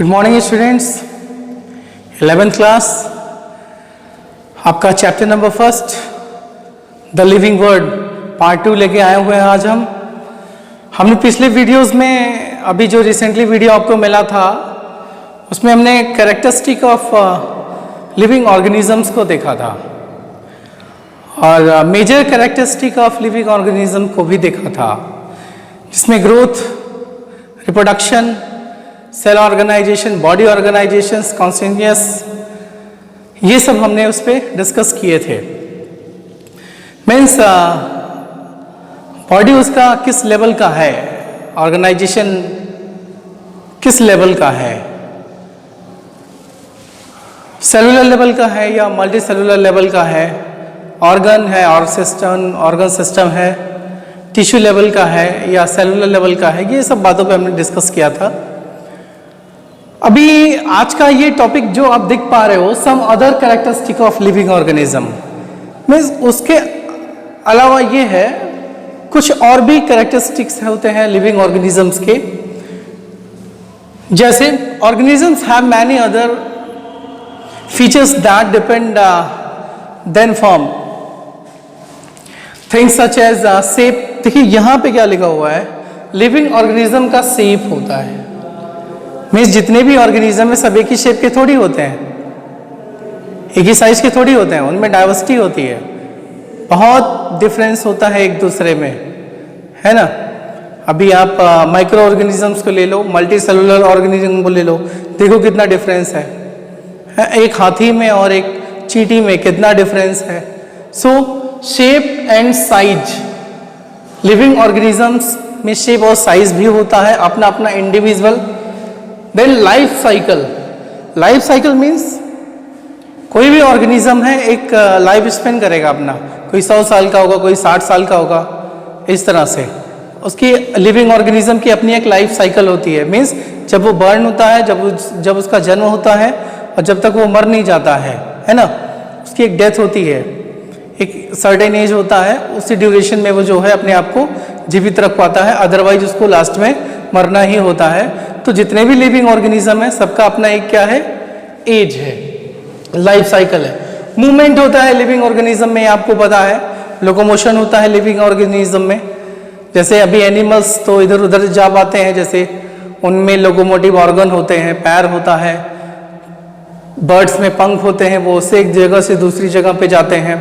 Good morning students, 11th class, आपका chapter number first the living word part 2 लेके आए हुए हैं आज हमने पिछले वीडियोस में अभी जो रिसेंटली वीडियो आपको मिला था उसमें हमने कैरेक्टरिस्टिक ऑफ लिविंग ऑर्गेनिजम्स को देखा था और major characteristic of living organism को भी देखा था, जिसमें growth, reproduction, cell organisation, body organisations, continuous, ये सब हमने उस पर डिस्कस किए थे। मीन्स बॉडी उसका किस लेवल का है, ऑर्गेनाइजेशन किस लेवल का है, सेलुलर लेवल का है या मल्टी सेलुलर लेवल का है, ऑर्गन है और ऑर्गन सिस्टम है, टिश्यू लेवल का है या सेलुलर लेवल का है, ये सब बातों पे हमने डिस्कस किया था। अभी आज का ये टॉपिक जो आप देख पा रहे हो, some other characteristic of living organism, means उसके अलावा ये है कुछ और भी कैरेक्टरिस्टिक्स होते हैं लिविंग ऑर्गेनिजम्स के, जैसे organisms have many other features that depend then form things such as shape. देखिए यहाँ पे क्या लिखा हुआ है, लिविंग ऑर्गेनिज्म का शेप होता है। मीन्स जितने भी ऑर्गेनिज्म है सब एक ही शेप के थोड़ी होते हैं, एक ही साइज के थोड़ी होते हैं, उनमें डाइवर्सिटी होती है, बहुत डिफरेंस होता है एक दूसरे में, है ना। अभी आप माइक्रो ऑर्गेनिजम्स को ले लो, मल्टी सेलुलर ऑर्गेनिज्म को ले लो, देखो कितना डिफरेंस है, एक हाथी में और एक चींटी में कितना डिफरेंस है। So shape and size, living organisms में शेप और साइज भी होता है अपना अपना individual. Then life cycle, life cycle means कोई भी ऑर्गेनिज्म है एक लाइफ स्पेन करेगा अपना, कोई 100 साल का होगा, कोई 60 साल का होगा, इस तरह से उसकी लिविंग ऑर्गेनिज्म की अपनी एक लाइफ साइकिल होती है। मीन्स जब वो बर्न होता है, जब उसका जन्म होता है और जब तक वो मर नहीं जाता है ना, उसकी एक डेथ होती है, एक सर्टेन एज होता है, उसी ड्यूरेशन में वो जो है अपने आप को जीवित रख पाता है, अदरवाइज उसको लास्ट में मरना ही होता है। तो जितने भी लिविंग ऑर्गेनिज्म है सबका अपना एक क्या है, एज है, लाइफ साइकिल है। मूवमेंट होता है लिविंग ऑर्गेनिज्म में, आपको पता है, लोकोमोशन होता है लिविंग ऑर्गेनिज्म में। जैसे अभी एनिमल्स तो इधर उधर जा पाते हैं, जैसे उनमें लोकोमोटिव ऑर्गन होते हैं, पैर होता है, बर्ड्स में पंख होते हैं, वो उससे एक जगह से दूसरी जगह पे जाते हैं,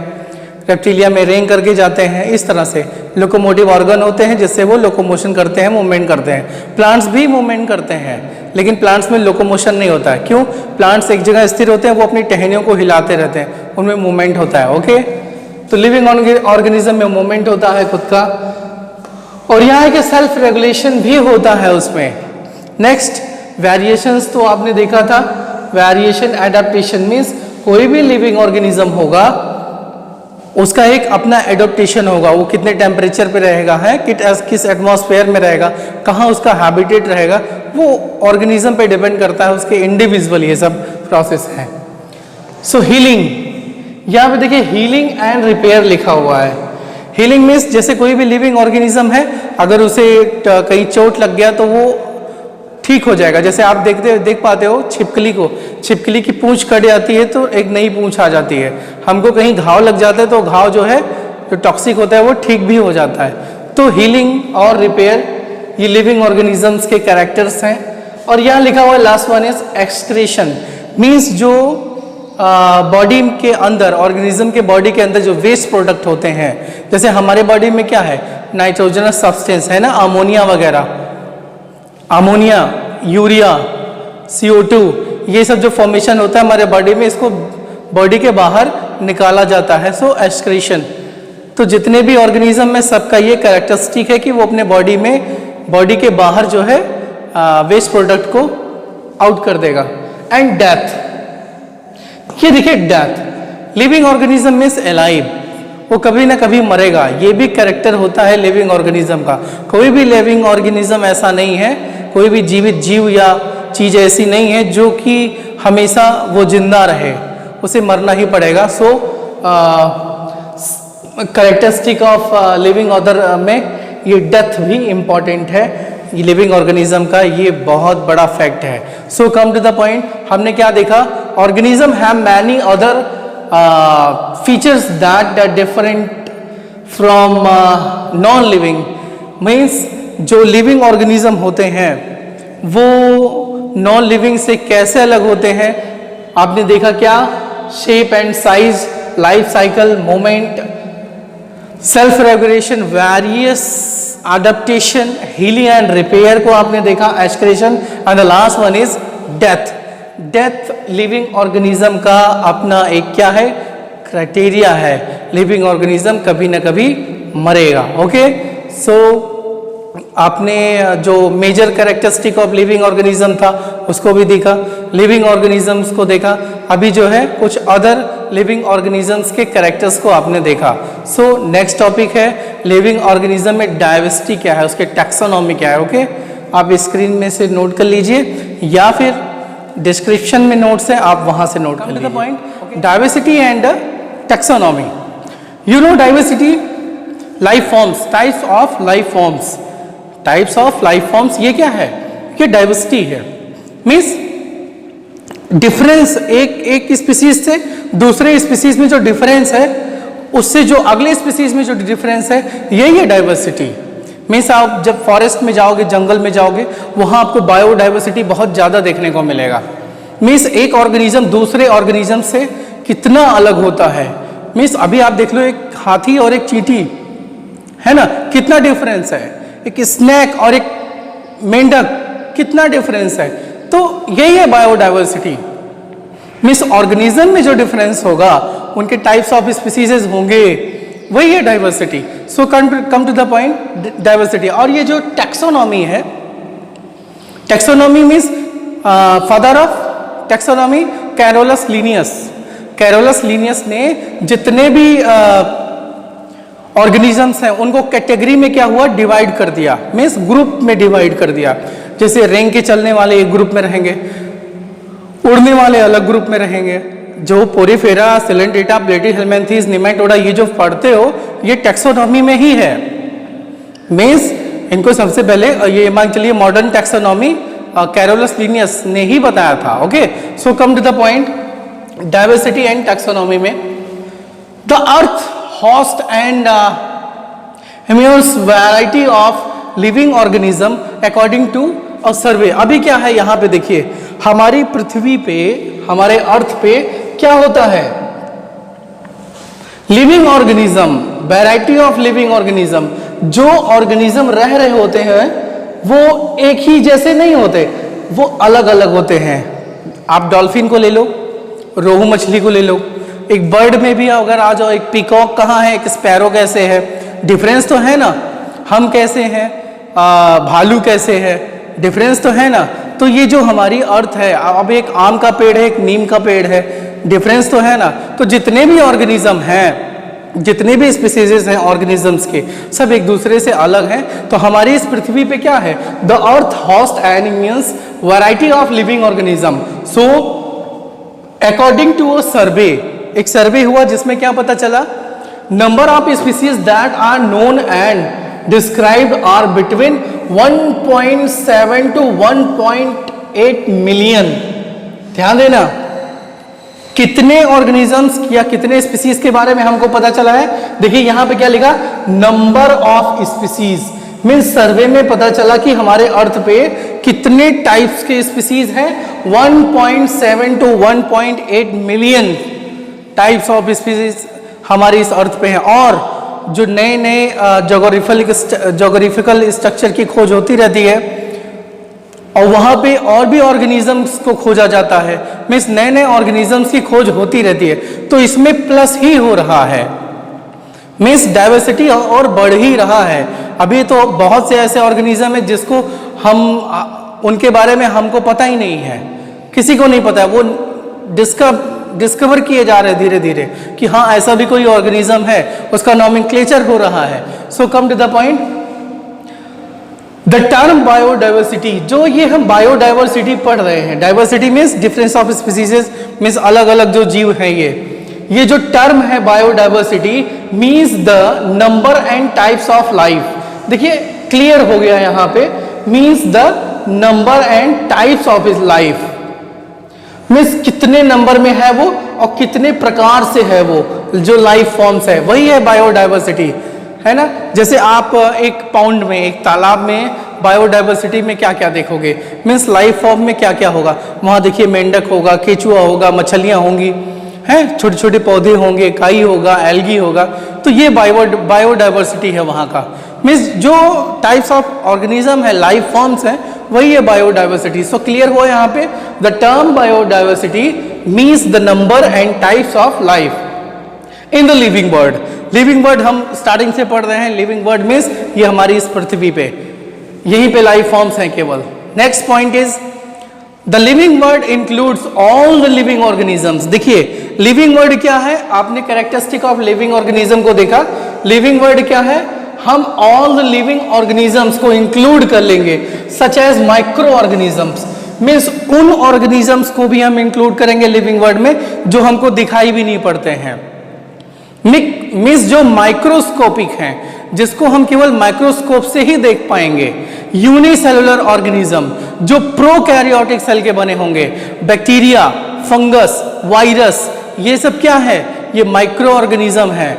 रेप्टिलिया में रेंग करके जाते हैं, इस तरह से लोकोमोटिव ऑर्गन होते हैं जिससे वो लोकोमोशन करते हैं, मूवमेंट करते हैं। प्लांट्स भी मूवमेंट करते हैं, लेकिन प्लांट्स में लोकोमोशन नहीं होता है। क्यों? प्लांट्स एक जगह स्थिर होते हैं, वो अपनी टहनियों को हिलाते रहते हैं, उनमें मूवमेंट होता है। ओके, तो लिविंग ऑर्गेनिज्म में मूवमेंट होता है खुद का, और यहाँ है कि सेल्फ रेगुलेशन भी होता है उसमें। नेक्स्ट, वेरिएशंस तो आपने देखा था, वेरिएशन एडेप्टेशन मीन्स कोई भी लिविंग ऑर्गेनिज्म होगा उसका एक अपना एडोप्टेशन होगा, वो कितने टेम्परेचर पे रहेगा, है किस एटमॉस्फेयर में रहेगा, कहाँ उसका हैबिटेट रहेगा, वो ऑर्गेनिज्म पे डिपेंड करता है, उसके इंडिविजुअल ये सब प्रोसेस है। सो हीलिंग, यहाँ पे देखिए हीलिंग एंड रिपेयर लिखा हुआ है। हीलिंग मीन्स जैसे कोई भी लिविंग ऑर्गेनिज्म है, अगर उसे कहीं चोट लग गया तो वो ठीक हो जाएगा। जैसे आप देख पाते हो छिपकली को, छिपकली की पूंछ कट जाती है तो एक नई पूंछ आ जाती है। हमको कहीं घाव लग जाता है तो घाव जो है, जो टॉक्सिक होता है, वो ठीक भी हो जाता है। तो हीलिंग और रिपेयर ये लिविंग ऑर्गेनिजम्स के कैरेक्टर्स हैं। और यहाँ लिखा हुआ है last one is excretion, means जो बॉडी के अंदर, ऑर्गेनिज्म के बॉडी के अंदर जो वेस्ट प्रोडक्ट होते हैं, जैसे हमारे बॉडी में क्या है, नाइट्रोजनस सब्सटेंस है ना, अमोनिया वगैरह, अमोनिया, यूरिया, CO2, ये सब जो फॉर्मेशन होता है हमारे बॉडी में, इसको बॉडी के बाहर निकाला जाता है। सो एक्सक्रीशन। तो जितने भी ऑर्गेनिज्म में सबका ये कैरेक्टरिस्टिक है कि वो अपने बॉडी में, बॉडी के बाहर जो है वेस्ट प्रोडक्ट को आउट कर देगा। एंड डेथ, ये देखिए death, living organism means alive, वो कभी ना कभी मरेगा, ये भी कैरेक्टर होता है लिविंग ऑर्गेनिज्म का। कोई भी लिविंग ऑर्गेनिज्म ऐसा नहीं है, कोई भी जीवित जीव या चीज़ ऐसी नहीं है जो कि हमेशा वो जिंदा रहे, उसे मरना ही पड़ेगा। सो कैरेक्टरिस्टिक ऑफ लिविंग ऑर्डर में ये डेथ भी इम्पॉर्टेंट है। ये लिविंग ऑर्गेनिज्म का ये बहुत बड़ा फैक्ट है। So come to the point, हमने क्या देखा, organism have many other features that are different from non living. Means जो लिविंग ऑर्गेनिज्म होते हैं वो नॉन लिविंग से कैसे अलग होते हैं। आपने देखा क्या, shape and size, life cycle, moment, self regulation, various adaptation, healing and repair को आपने देखा, excretion, and the last one is death. Death living organism का अपना एक क्या है, क्राइटेरिया है। लिविंग ऑर्गेनिज्म कभी ना कभी मरेगा। ओके, सो आपने जो major characteristic of living organism था उसको भी देखा, लिविंग ऑर्गेनिजम्स को देखा। अभी जो है कुछ अदर लिविंग ऑर्गेनिजम्स के कैरेक्टर्स को आपने देखा। सो नेक्स्ट टॉपिक है लिविंग ऑर्गेनिज्म में डाइवर्सिटी क्या है, उसके टैक्सोनॉमी क्या है। ओके, आप स्क्रीन में से नोट कर लीजिए या फिर डिस्क्रिप्शन में नोट्स है, आप वहां से नोट कर लीजिए। Point diversity and taxonomy. You no diversity, life forms, types of life forms, types of life forms, ये क्या है, ये डाइवर्सिटी है। मीन्स डिफरेंस, एक स्पीसीज से दूसरे स्पीसीज में जो डिफरेंस है उससे जो अगले स्पीसीज में जो डिफरेंस है, यही है डाइवर्सिटी। मीन्स आप जब फॉरेस्ट में जाओगे, जंगल में जाओगे, वहां आपको बायोडाइवर्सिटी बहुत ज़्यादा देखने को मिलेगा। मीन्स एक ऑर्गेनिज्म दूसरे ऑर्गेनिज्म से कितना अलग होता है। मीन्स अभी आप देख लो, एक हाथी और एक चींटी है ना, कितना डिफरेंस है। एक स्नेक और एक मेंढक, कितना डिफरेंस है। तो यही है बायोडाइवर्सिटी। मीन्स ऑर्गेनिज्म में जो डिफरेंस होगा, उनके टाइप्स ऑफ स्पीसीज होंगे, वही है diversity. So come to the point, diversity. और ये जो टैक्सोनॉमी है, taxonomy means father of taxonomy Carolus Linnaeus. Carolus Linnaeus ने जितने भी ऑर्गेनिजम्स हैं उनको कैटेगरी में क्या हुआ, डिवाइड कर दिया। मीन्स ग्रुप में डिवाइड कर दिया। जैसे रेंग के चलने वाले एक ग्रुप में रहेंगे, उड़ने वाले अलग ग्रुप में रहेंगे। जो पोरीफेरा, सिलेंड्रेटा, प्लेटीहेल्मिन्थेस, निमेटोडा, ये जो पढ़ते हो, ये टैक्सोनॉमी में ही है। मीन्स इनको सबसे पहले ये मान चलिए मॉडर्न टैक्सोनॉमी कैरोलस लीनियस ने ही बताया था। Okay, so come to the point, diversity and taxonomy में the earth host and immense variety of living organism according to a survey। अभी क्या है यहाँ पे देखिए, हमारी पृथ्वी पे, हमारे अर्थ पे क्या होता है, living organism, variety of living organism. जो ऑर्गेनिज्म रह रहे होते हैं वो एक ही जैसे नहीं होते, वो अलग अलग होते हैं। आप डॉल्फिन को ले लो, रोहू मछली को ले लो, एक बर्ड में भी अगर आ जाओ, एक पीकॉक कहाँ है, एक स्पैरो कैसे है, डिफरेंस तो है ना। हम कैसे हैं, भालू कैसे है, डिफरेंस तो है ना। तो ये जो हमारी अर्थ है, अब एक आम का पेड़ है, एक नीम का पेड़ है, डिफरेंस तो है ना। तो जितने भी ऑर्गेनिज्म हैं, जितने भी स्पीसीज हैं ऑर्गेनिजम्स के, सब एक दूसरे से अलग हैं। तो हमारी इस पृथ्वी पे क्या है, the earth host and immense variety of living organism. So according to a survey, एक सर्वे हुआ जिसमें क्या पता चला, number of species that are known and described are between 1.7 to 1.8 million. ध्यान देना, कितने ऑर्गेनिजम्स या कितने स्पीसीज के बारे में हमको पता चला है। देखिए यहां पे क्या लिखा, नंबर ऑफ स्पीसीज। मीन्स सर्वे में पता चला कि हमारे अर्थ पे कितने टाइप्स के स्पीसीज हैं, 1.7 to 1.8 million types of species हमारी इस अर्थ पे हैं। और जो नए नए जोग्राफिकल स्ट्रक्चर की खोज होती रहती है और वहाँ पे और भी ऑर्गेनिजम्स को खोजा जाता है। मीन्स नए नए ऑर्गेनिजम्स की खोज होती रहती है, तो इसमें प्लस ही हो रहा है। मीन्स डाइवर्सिटी और बढ़ ही रहा है। अभी तो बहुत से ऐसे ऑर्गेनिज्म है जिसको हम उनके बारे में हमको पता ही नहीं है, किसी को नहीं पता है। वो डिस्कवर किए जा रहे हैं धीरे धीरे कि हाँ ऐसा भी कोई ऑर्गेनिज्म है, उसका नॉमेनक्लेचर हो रहा है। So come to the point, the term biodiversity, जो ये हम बायोडाइवर्सिटी पढ़ रहे हैं, diversity means difference of species, means अलग अलग जो जीव हैं। ये जो टर्म है biodiversity means the number and types of life. देखिए क्लियर हो गया यहाँ पे means the number and types of his life, means कितने नंबर में है वो और कितने प्रकार से है वो जो लाइफ फॉर्म्स है, वही है बायोडाइवर्सिटी, है ना। जैसे आप एक पाउंड में, एक तालाब में बायोडाइवर्सिटी में क्या क्या देखोगे, मीन्स लाइफ फॉर्म में क्या क्या होगा, वहाँ देखिए मेंढक होगा, केचुआ होगा, मछलियाँ होंगी, हैं, छोटे छोटे पौधे होंगे, काई होगा, एल्गी होगा, तो ये बायोडाइवर्सिटी है वहाँ का। मीन्स जो टाइप्स ऑफ ऑर्गेनिज्म है, लाइफ फॉर्म्स हैं, वही है बायोडाइवर्सिटी। सो क्लियर हुआ यहाँ पे, the term biodiversity means the number and types of life in the living world. Living world हम स्टार्टिंग से पढ़ रहे हैं, लिविंग वर्ल्ड मीन्स ये हमारी इस पृथ्वी पे, यहीं पे लाइफ फॉर्म्स हैं केवल। Next point is the living world includes all the living organisms. देखिए लिविंग वर्ल्ड क्या है, आपने कैरेक्टरिस्टिक ऑफ लिविंग ऑर्गेनिज्म को देखा। लिविंग वर्ल्ड क्या है, हम ऑल द लिविंग ऑर्गेनिजम्स को इंक्लूड कर लेंगे, such as micro organisms, means उन ऑर्गेनिजम्स को भी हम इंक्लूड करेंगे लिविंग वर्ल्ड में जो हमको दिखाई भी नहीं पड़ते हैं, मीन्स जो माइक्रोस्कोपिक हैं, जिसको हम केवल माइक्रोस्कोप से ही देख पाएंगे। यूनिसेलुलर ऑर्गेनिज्म जो प्रोकैरियोटिक सेल के बने होंगे, बैक्टीरिया, फंगस, वायरस, ये सब क्या है, ये माइक्रो ऑर्गेनिज्म है,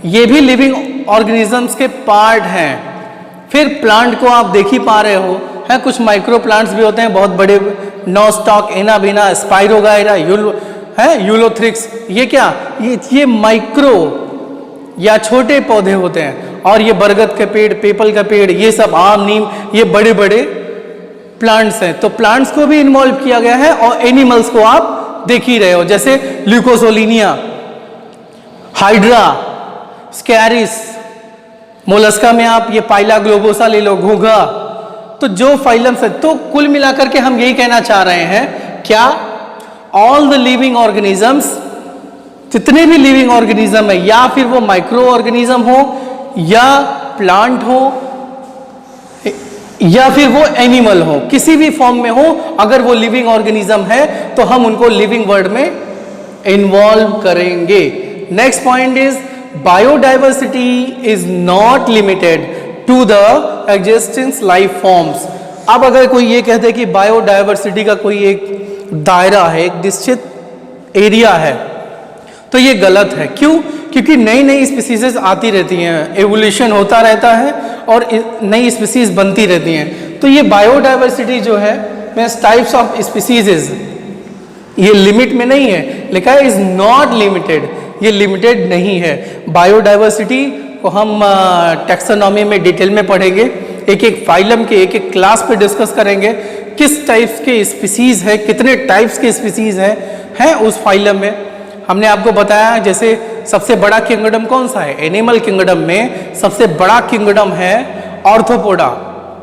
ये भी लिविंग ऑर्गेनिजम्स के पार्ट हैं। फिर प्लांट को आप देख ही पा रहे हो, है कुछ माइक्रो प्लांट्स भी होते हैं, बहुत बड़े, नॉस्टॉक, एनाबीना, स्पाइरोगायरा, यूलोथ्रिक्स, ये क्या, ये माइक्रो या छोटे पौधे होते हैं। और ये बरगद के पेड़, पीपल का पेड़, ये सब आम, नीम, ये बड़े बड़े प्लांट्स हैं। तो प्लांट्स को भी इन्वॉल्व किया गया है और एनिमल्स को आप देख ही रहे हो, जैसे ल्यूकोसोलिनिया, हाइड्रा, स्कैरिस, मोलस्का में आप ये पाइला ग्लोबोसा ले लो, घोंघा, तो जो फाइलम्स है, तो कुल मिलाकर के हम यही कहना चाह रहे हैं, क्या ऑल द लिविंग ऑर्गेनिजम्स, जितने भी लिविंग ऑर्गेनिज्म है, या फिर वो माइक्रो ऑर्गेनिज्म हो या प्लांट हो या फिर वो एनिमल हो, किसी भी फॉर्म में हो, अगर वो लिविंग ऑर्गेनिज्म है तो हम उनको लिविंग वर्ल्ड में इन्वॉल्व करेंगे। Next point is biodiversity is not limited to the existence life forms. अब अगर कोई ये कहते कि बायोडाइवर्सिटी का कोई एक दायरा है, एक निश्चित एरिया है, तो ये गलत है। क्यों? क्योंकि नई नई स्पीसीज आती रहती हैं, एवोल्यूशन होता रहता है और नई स्पीसीज बनती रहती हैं। तो ये बायोडाइवर्सिटी जो है, मीन्स टाइप्स ऑफ स्पीसीज, ये लिमिट में नहीं है, लिखा है इज नॉट लिमिटेड, ये लिमिटेड नहीं है। बायोडाइवर्सिटी को हम टैक्सोनॉमी में डिटेल में पढ़ेंगे, एक एक फाइलम के, एक एक क्लास पे डिस्कस करेंगे, किस टाइप्स के स्पीसीज है, कितने टाइप्स के स्पीसीज हैं उस फाइलम में। हमने आपको बताया जैसे सबसे बड़ा किंगडम कौन सा है, एनिमल किंगडम में सबसे बड़ा किंगडम है arthropoda.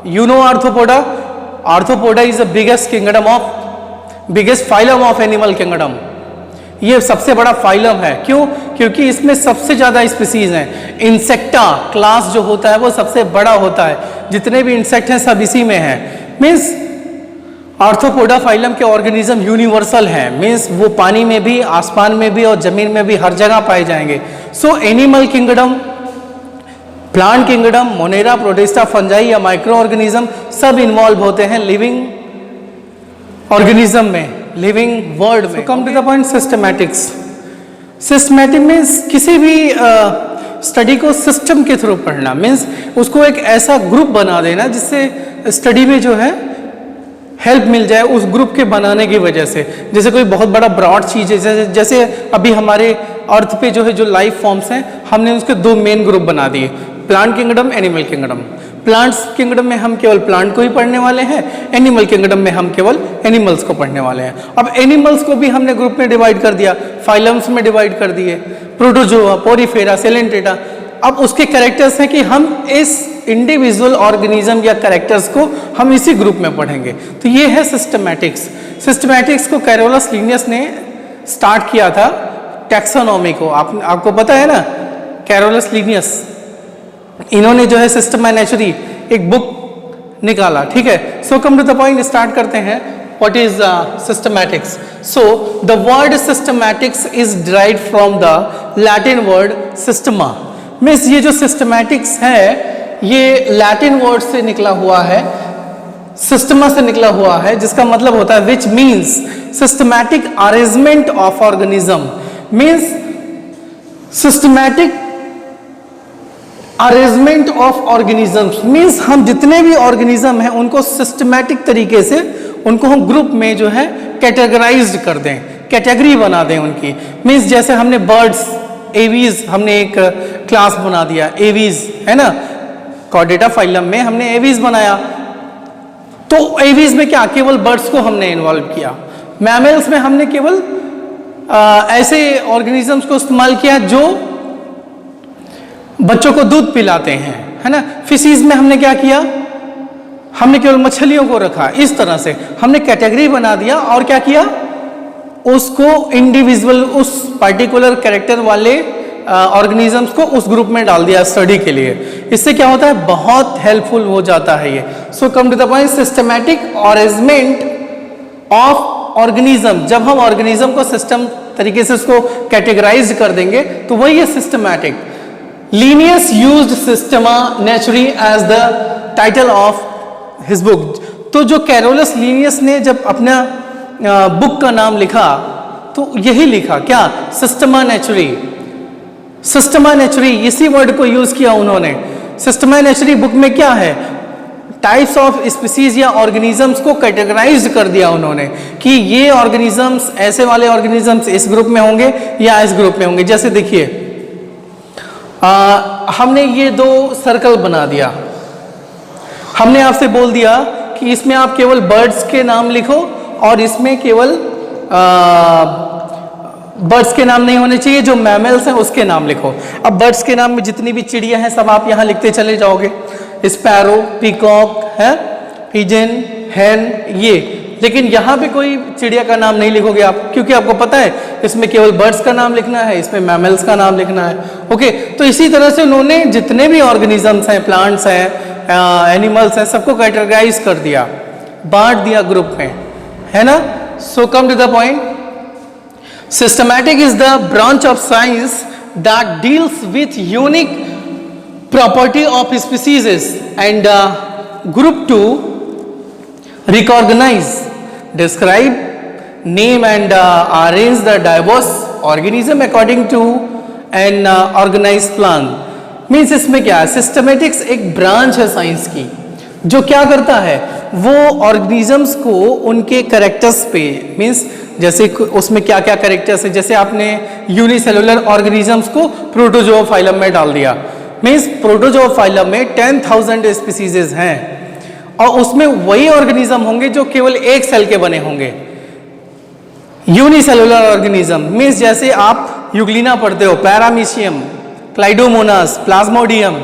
You know arthropoda, arthropoda is the biggest kingdom of, biggest phylum of animal kingdom. ये सबसे बड़ा फाइलम है, क्यों? क्योंकि इसमें सबसे ज्यादा स्पीसीज हैं। इंसेक्टा क्लास जो होता है वो सबसे बड़ा होता है, जितने भी इंसेक्ट हैं सब इसी में हैं। मीन्स आर्थ्रोपोडा फाइलम के ऑर्गेनिज्म यूनिवर्सल हैं, मीन्स वो पानी में भी, आसमान में भी और जमीन में भी हर जगह पाए जाएंगे। So animal kingdom, plant kingdom, monera, protista, fungi या माइक्रो ऑर्गेनिज्म सब इन्वॉल्व होते हैं लिविंग ऑर्गेनिज्म में, लिविंग वर्ल्ड में। Come to the point, systematics. Systematic means किसी भी स्टडी को सिस्टम के थ्रू पढ़ना, मीन्स उसको एक ऐसा ग्रुप बना देना जिससे स्टडी में जो है हेल्प मिल जाए उस ग्रुप के बनाने की वजह से। जैसे कोई बहुत बड़ा ब्रॉड चीज़ है, जैसे अभी हमारे अर्थ पे जो है जो लाइफ फॉर्म्स हैं, हमने उसके दो मेन ग्रुप बना दिए, plant kingdom, animal kingdom. Plants kingdom में हम केवल प्लांट को ही पढ़ने वाले हैं, एनिमल किंगडम में हम केवल एनिमल्स को पढ़ने वाले हैं। अब एनिमल्स को भी हमने ग्रुप में डिवाइड कर दिया, फाइलम्स में डिवाइड कर दिए, प्रोटोजोआ, पोरीफेरा, सेलेंटेटा। अब उसके कैरेक्टर्स हैं कि हम इस इंडिविजुअल ऑर्गेनिज्म या कैरेक्टर्स को हम इसी ग्रुप में पढ़ेंगे। तो ये है सिस्टमैटिक्स। सिस्टमैटिक्स को कैरोलस लिनियस ने स्टार्ट किया था टैक्सोनॉमी को। आपको पता है ना, कैरोलस लिनियस, इन्होंने जो है सिस्टम एंड नेचुरी एक बुक निकाला, ठीक है। So come to the point, start करते हैं। What is systematics? So the word systematics is derived from the Latin word systema. Means ये जो सिस्टमैटिक्स है ये लैटिन वर्ड से निकला हुआ है, सिस्टमा से निकला हुआ है, जिसका मतलब होता है which means systematic arrangement of organism, means systematic arrangement of organisms, means हम जितने भी ऑर्गेनिज्म हैं उनको सिस्टमैटिक तरीके से उनको हम ग्रुप में जो है कैटेगराइज्ड कर दें, कैटेगरी बना दें उनकी। मीन्स जैसे हमने बर्ड्स, एवीज, हमने एक क्लास बना दिया एवीज, है ना, कॉर्डेटा फाइलम में हमने एवीज बनाया, तो एवीज में क्या, केवल बर्ड्स को हमने इन्वॉल्व किया। मैमल्स में हमने केवल ऐसे ऑर्गेनिजम्स को इस्तेमाल किया जो बच्चों को दूध पिलाते हैं, है ना। फिशीज में हमने क्या किया, हमने केवल मछलियों को रखा। इस तरह से हमने कैटेगरी बना दिया और क्या किया, उसको इंडिविजुअल, उस पर्टिकुलर कैरेक्टर वाले ऑर्गेनिजम्स को उस ग्रुप में डाल दिया स्टडी के लिए। इससे क्या होता है, बहुत हेल्पफुल हो जाता है ये। So come to the point, systematic arrangement of organism, जब हम ऑर्गेनिज्म को सिस्टम तरीके से उसको कैटेगराइज कर देंगे तो वही है systematic. Linnaeus used Systema Naturae as the title of his book. तो जो कैरोलस लीनियस ने जब अपना बुक का नाम लिखा तो यही लिखा, क्या, सिस्टमा नेचुरी। सिस्टमा नेचुरी, इसी वर्ड को यूज किया उन्होंने। सिस्टमा नेचुरी बुक में क्या है, टाइप्स ऑफ स्पीसीज या ऑर्गेनिजम्स को कैटेगराइज कर दिया उन्होंने कि ये ऑर्गेनिजम्स, ऐसे वाले ऑर्गेनिजम्स इस ग्रुप में होंगे या इस ग्रुप में होंगे। जैसे देखिए, हमने ये दो सर्कल बना दिया, हमने आपसे बोल दिया कि इसमें आप केवल बर्ड्स के नाम लिखो और इसमें केवल बर्ड्स के नाम नहीं होने चाहिए, जो मैमल्स हैं उसके नाम लिखो। अब बर्ड्स के नाम में जितनी भी चिड़िया हैं सब आप यहाँ लिखते चले जाओगे, स्पैरो, पीकॉक है, पिजन, हैन, ये। लेकिन यहाँ पे कोई चिड़िया का नाम नहीं लिखोगे आप, क्योंकि आपको पता है इसमें केवल बर्ड्स का नाम लिखना है, इसमें मैमल्स का नाम लिखना है। ओके, तो इसी तरह से उन्होंने जितने भी ऑर्गेनिजम्स हैं, प्लांट्स हैं, एनिमल्स हैं, सबको कैटेगराइज कर दिया, बांट दिया ग्रुप में, है ना। So come to the point, systematic is the branch of science that deals with unique property of species and group to recognize, describe, name and arrange the diverse organism according to an organized plan। Means इसमें क्या है, systematics एक branch है science की जो क्या करता है, वो ऑर्गेनिजम्स को उनके कैरेक्टर्स पे, मीन्स जैसे उसमें क्या क्या कैरेक्टर्स है, जैसे आपने यूनिसेलुलर ऑर्गेनिजम्स को प्रोटोजोआ में डाल दिया, मीन्स प्रोटोजोआ में 10,000 स्पीसीज हैं और उसमें वही ऑर्गेनिज्म होंगे जो केवल एक सेल के बने होंगे। यूनिसेलुलर ऑर्गेनिज्म मीन्स जैसे आप यूग्लिना पढ़ते हो, पैरामीशियम, क्लाइडोमोनास, प्लाज्मोडियम,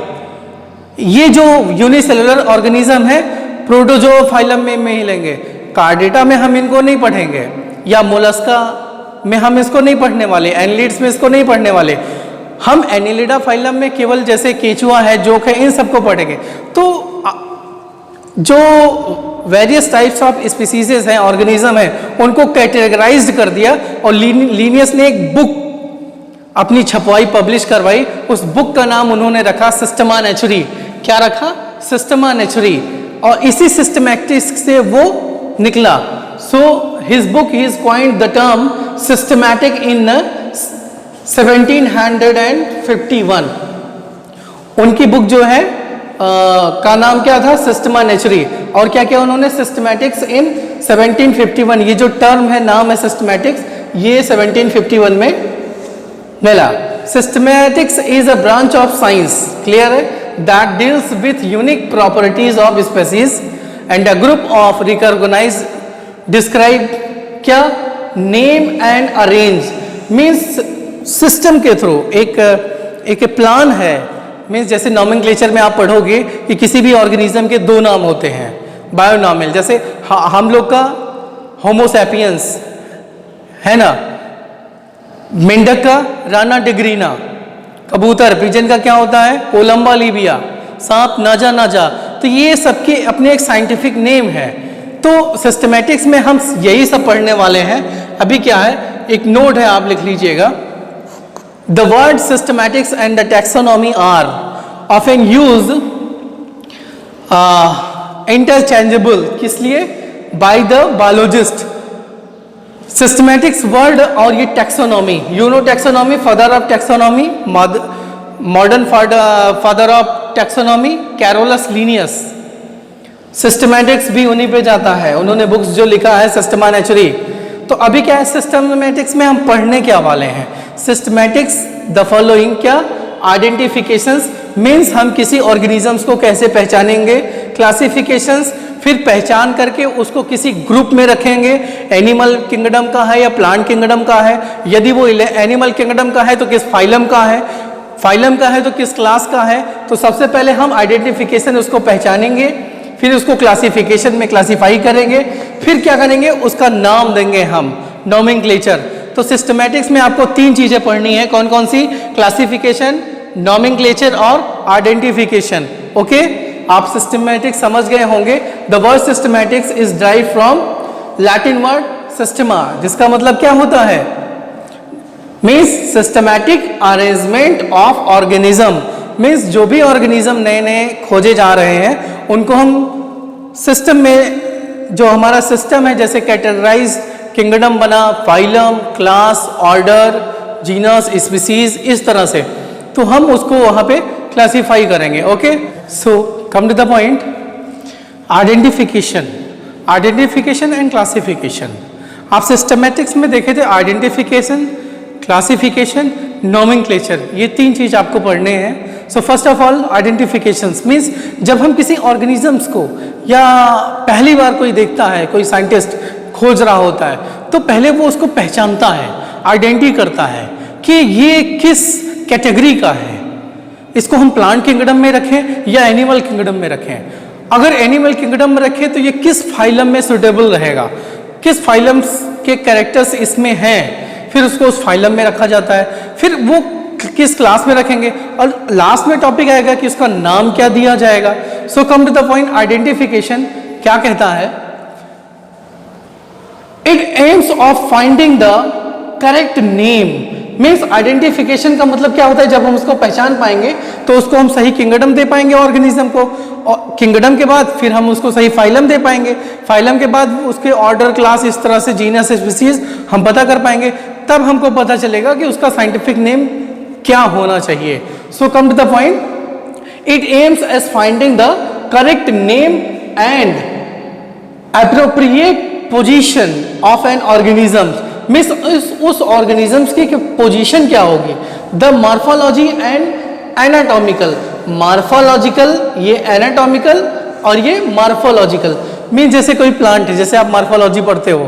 ये जो यूनिसेलुलर ऑर्गेनिज्म है प्रोटोजोआ में मिलेंगे। कार्डेटा में हम इनको नहीं पढ़ेंगे, या मोलस्का में हम इसको नहीं पढ़ने वाले, एनिलिड्स में इसको नहीं पढ़ने वाले। हम एनिलिडा फाइलम में केवल जैसे केचुआ है, जोक है, इन सबको पढ़ेंगे। तो जो वेरियस टाइप्स ऑफ स्पीसीज हैं, ऑर्गेनिज्म है, उनको कैटेगराइज्ड कर दिया और लीनियस ने एक बुक अपनी छपवाई, पब्लिश करवाई। उस बुक का नाम उन्होंने रखा सिस्टमा नेचुरी। क्या रखा, सिस्टमा नेचुरी। और इसी सिस्टमैटिक्स से वो निकला। So his book is coined the term systematic in 1751। उनकी बुक जो है का नाम क्या था, सिस्टमा नेचुरी। और क्या क्या उन्होंने, सिस्टमैटिक्स इन 1751। ये जो टर्म है, नाम है सिस्टमैटिक्स, ये 1751 में मिला। Systematics is a branch of science, clear है, that deals with unique properties of species and a group of recognise, describe, क्या, name and arrange. Means system के थ्रू एक प्लान है। मीन्स जैसे नॉमेनक्लेचर में आप पढ़ोगे कि किसी भी ऑर्गेनिज्म के दो नाम होते हैं, बायोनॉमिल। जैसे हम लोग का होमोसैपियंस है ना, मेंढक का राना डिग्रीना, कबूतर, पिजन का क्या होता है, कोलंबा लीबिया, सांप नाजा नाजा। तो ये सबके अपने एक साइंटिफिक नेम है। तो सिस्टमैटिक्स में हम यही सब पढ़ने वाले हैं। अभी क्या है, एक नोट है, आप लिख लीजिएगा। The word systematics and the taxonomy are often used interchangeable, किस लिए? By the biologist. Systematics word और ये taxonomy, you know taxonomy, father of taxonomy, modern father of taxonomy Carolus Linnaeus. Systematics भी उन्हीं पे जाता है, उन्होंने बुक्स जो लिखा है सिस्टमा नेचुरी। तो अभी क्या है सिस्टमैटिक्स में हम पढ़ने क्या वाले हैं? सिस्टमैटिक्स द फॉलोइंग, क्या? आइडेंटिफिकेशंस, मीन्स हम किसी ऑर्गेनिजम्स को कैसे पहचानेंगे, क्लासिफिकेशंस, फिर पहचान करके उसको किसी ग्रुप में रखेंगे, एनिमल किंगडम का है या प्लांट किंगडम का है, यदि वो एनिमल किंगडम का है तो किस फाइलम का है, फाइलम का है तो किस क्लास का है। तो सबसे पहले हम आइडेंटिफिकेशन उसको पहचानेंगे, फिर उसको क्लासिफिकेशन में क्लासिफाई करेंगे, फिर क्या करेंगे उसका नाम देंगे हम, नोमेनक्लेचर। तो सिस्टमैटिक्स में आपको 3 चीजें पढ़नी है, कौन कौन सी? क्लासिफिकेशन, नोमेनक्लेचर और आइडेंटिफिकेशन। ओके, आप सिस्टमैटिक्स समझ गए होंगे। The word systematics is derive from Latin word systema, जिसका मतलब क्या होता है? Means systematic arrangement of organism. Means जो भी ऑर्गेनिज्म नए नए खोजे जा रहे हैं उनको हम सिस्टम में, जो हमारा सिस्टम है, जैसे कैटेगराइज किंगडम बना, phylum, class, order, genus, species, इस तरह से, तो हम उसको वहां पे क्लासिफाई करेंगे। Okay, so come to the point, identification, identification and classification. आप सिस्टमैटिक्स में देखे थे आइडेंटिफिकेशन, क्लासिफिकेशन, नोमेनक्लेचर, ये 3 चीज आपको पढ़ने हैं। So first of all identifications means जब हम किसी ऑर्गेनिजम्स को, या पहली बार कोई देखता है, कोई साइंटिस्ट खोज रहा होता है, तो पहले वो उसको पहचानता है, आइडेंटिटी करता है कि ये किस कैटेगरी का है, इसको हम प्लांट किंगडम में रखें या एनिमल किंगडम में रखें। अगर एनिमल किंगडम में रखें तो ये किस फाइलम में सुटेबल रहेगा, किस फाइलम के कैरेक्टर्स इसमें हैं, फिर उसको उस फाइलम में रखा जाता है। फिर वो किस क्लास में रखेंगे, और लास्ट में टॉपिक आएगा कि उसका नाम क्या दिया जाएगा। So come to the point, identification क्या कहता है? It aims of finding the correct name. Means identification का मतलब क्या होता है? जब हम उसको पहचान पाएंगे तो उसको हम सही किंगडम दे पाएंगे ऑर्गेनिज्म को, और किंगडम के बाद फिर हम उसको सही फाइलम दे पाएंगे, फाइलम के बाद उसके ऑर्डर, क्लास, इस तरह से जीनस, स्पीसीज हम पता कर पाएंगे। तब हमको पता चलेगा कि उसका साइंटिफिक नेम क्या होना चाहिए। So come to the point, it aims as finding the correct name and appropriate position of an organism. Means उस ऑर्गेनिजम्स की पोजीशन क्या होगी? The morphology and anatomical. Morphological, ये एनाटॉमिकल, और ये मॉर्फोलॉजिकल। मीन्स जैसे कोई प्लांट है, जैसे आप मॉर्फोलॉजी पढ़ते हो,